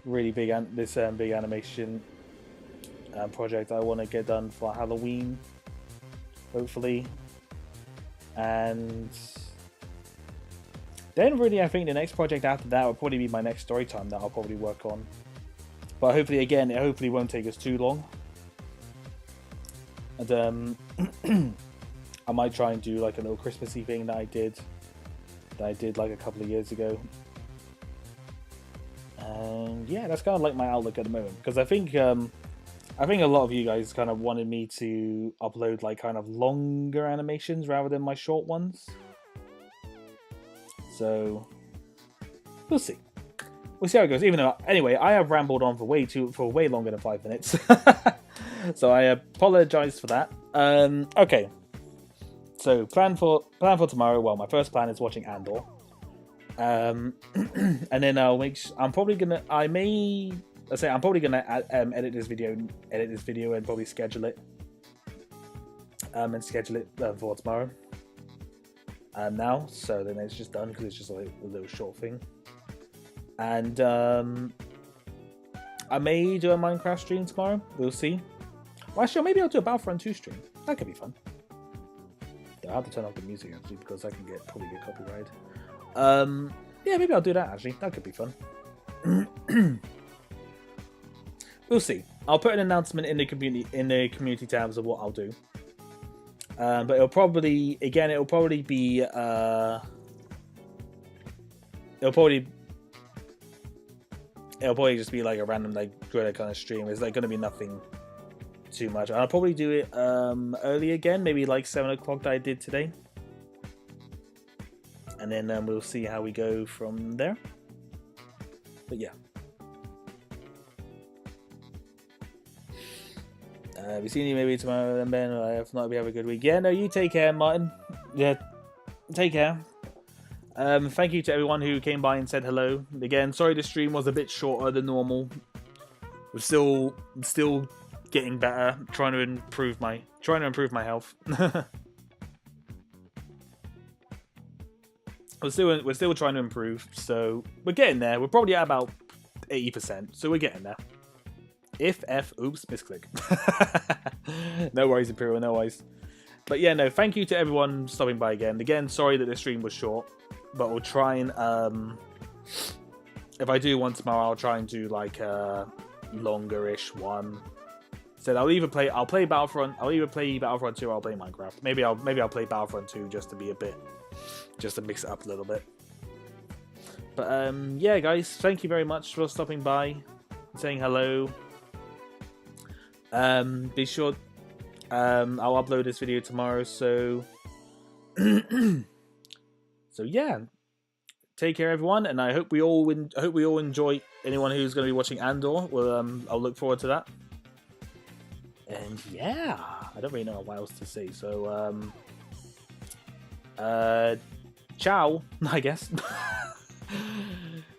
really big big animation project I want to get done for Halloween, hopefully. And then really I think the next project after that will probably be my next story time that I'll probably work on. But hopefully it won't take us too long. And I might try and do like a little Christmassy thing that I did like a couple of years ago. And yeah, that's kind of like my outlook at the moment, because I think a lot of you guys kind of wanted me to upload like kind of longer animations rather than my short ones. So we'll see. We'll see how it goes. Even though, anyway, I have rambled on for way longer than 5 minutes. So I apologize for that. Okay. So plan for tomorrow. Well, my first plan is watching Andor. And then I'm probably gonna edit this video and probably schedule it. For tomorrow. Now, so then it's just done because it's just like a little short thing. And I may do a Minecraft stream tomorrow. We'll see. Well, actually, maybe I'll do a Battlefront 2 stream. That could be fun. I have to turn off the music actually because I can probably get copyrighted. Yeah, maybe I'll do that actually. That could be fun. We'll see. I'll put an announcement in the community tabs of what I'll do. But it'll probably be it'll probably just be like a random like Greta kind of stream. It's like going to be nothing too much. I'll probably do it early again, maybe like 7 o'clock that I did today, and then we'll see how we go from there. But yeah, we see you maybe tomorrow, and Ben. If not, we have a good week. Yeah, no, you take care, Martin. Yeah, take care. Thank you to everyone who came by and said hello. Again, sorry the stream was a bit shorter than normal. We're still getting better. Trying to improve my health. we're still trying to improve. So we're getting there. We're probably at about 80%. So we're getting there. Oops, misclick. No worries, Imperial. No worries. But yeah, no. Thank you to everyone stopping by again. Again, sorry that the stream was short. But we'll try and if I do one tomorrow, I'll try and do like a longer-ish one. So I'll either play Battlefront. I'll either play Battlefront 2 or I'll play Minecraft. Maybe I'll play Battlefront 2 just to mix it up a little bit. But yeah, guys, thank you very much for stopping by, saying hello. Be sure I'll upload this video tomorrow. So. So yeah, take care, everyone, and I hope we all enjoy. Anyone who's going to be watching Andor, well, I'll look forward to that. And yeah, I don't really know what else to say. So ciao, I guess.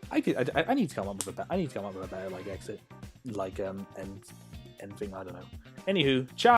I need to come up with a better like exit, like end thing. I don't know. Anywho, ciao.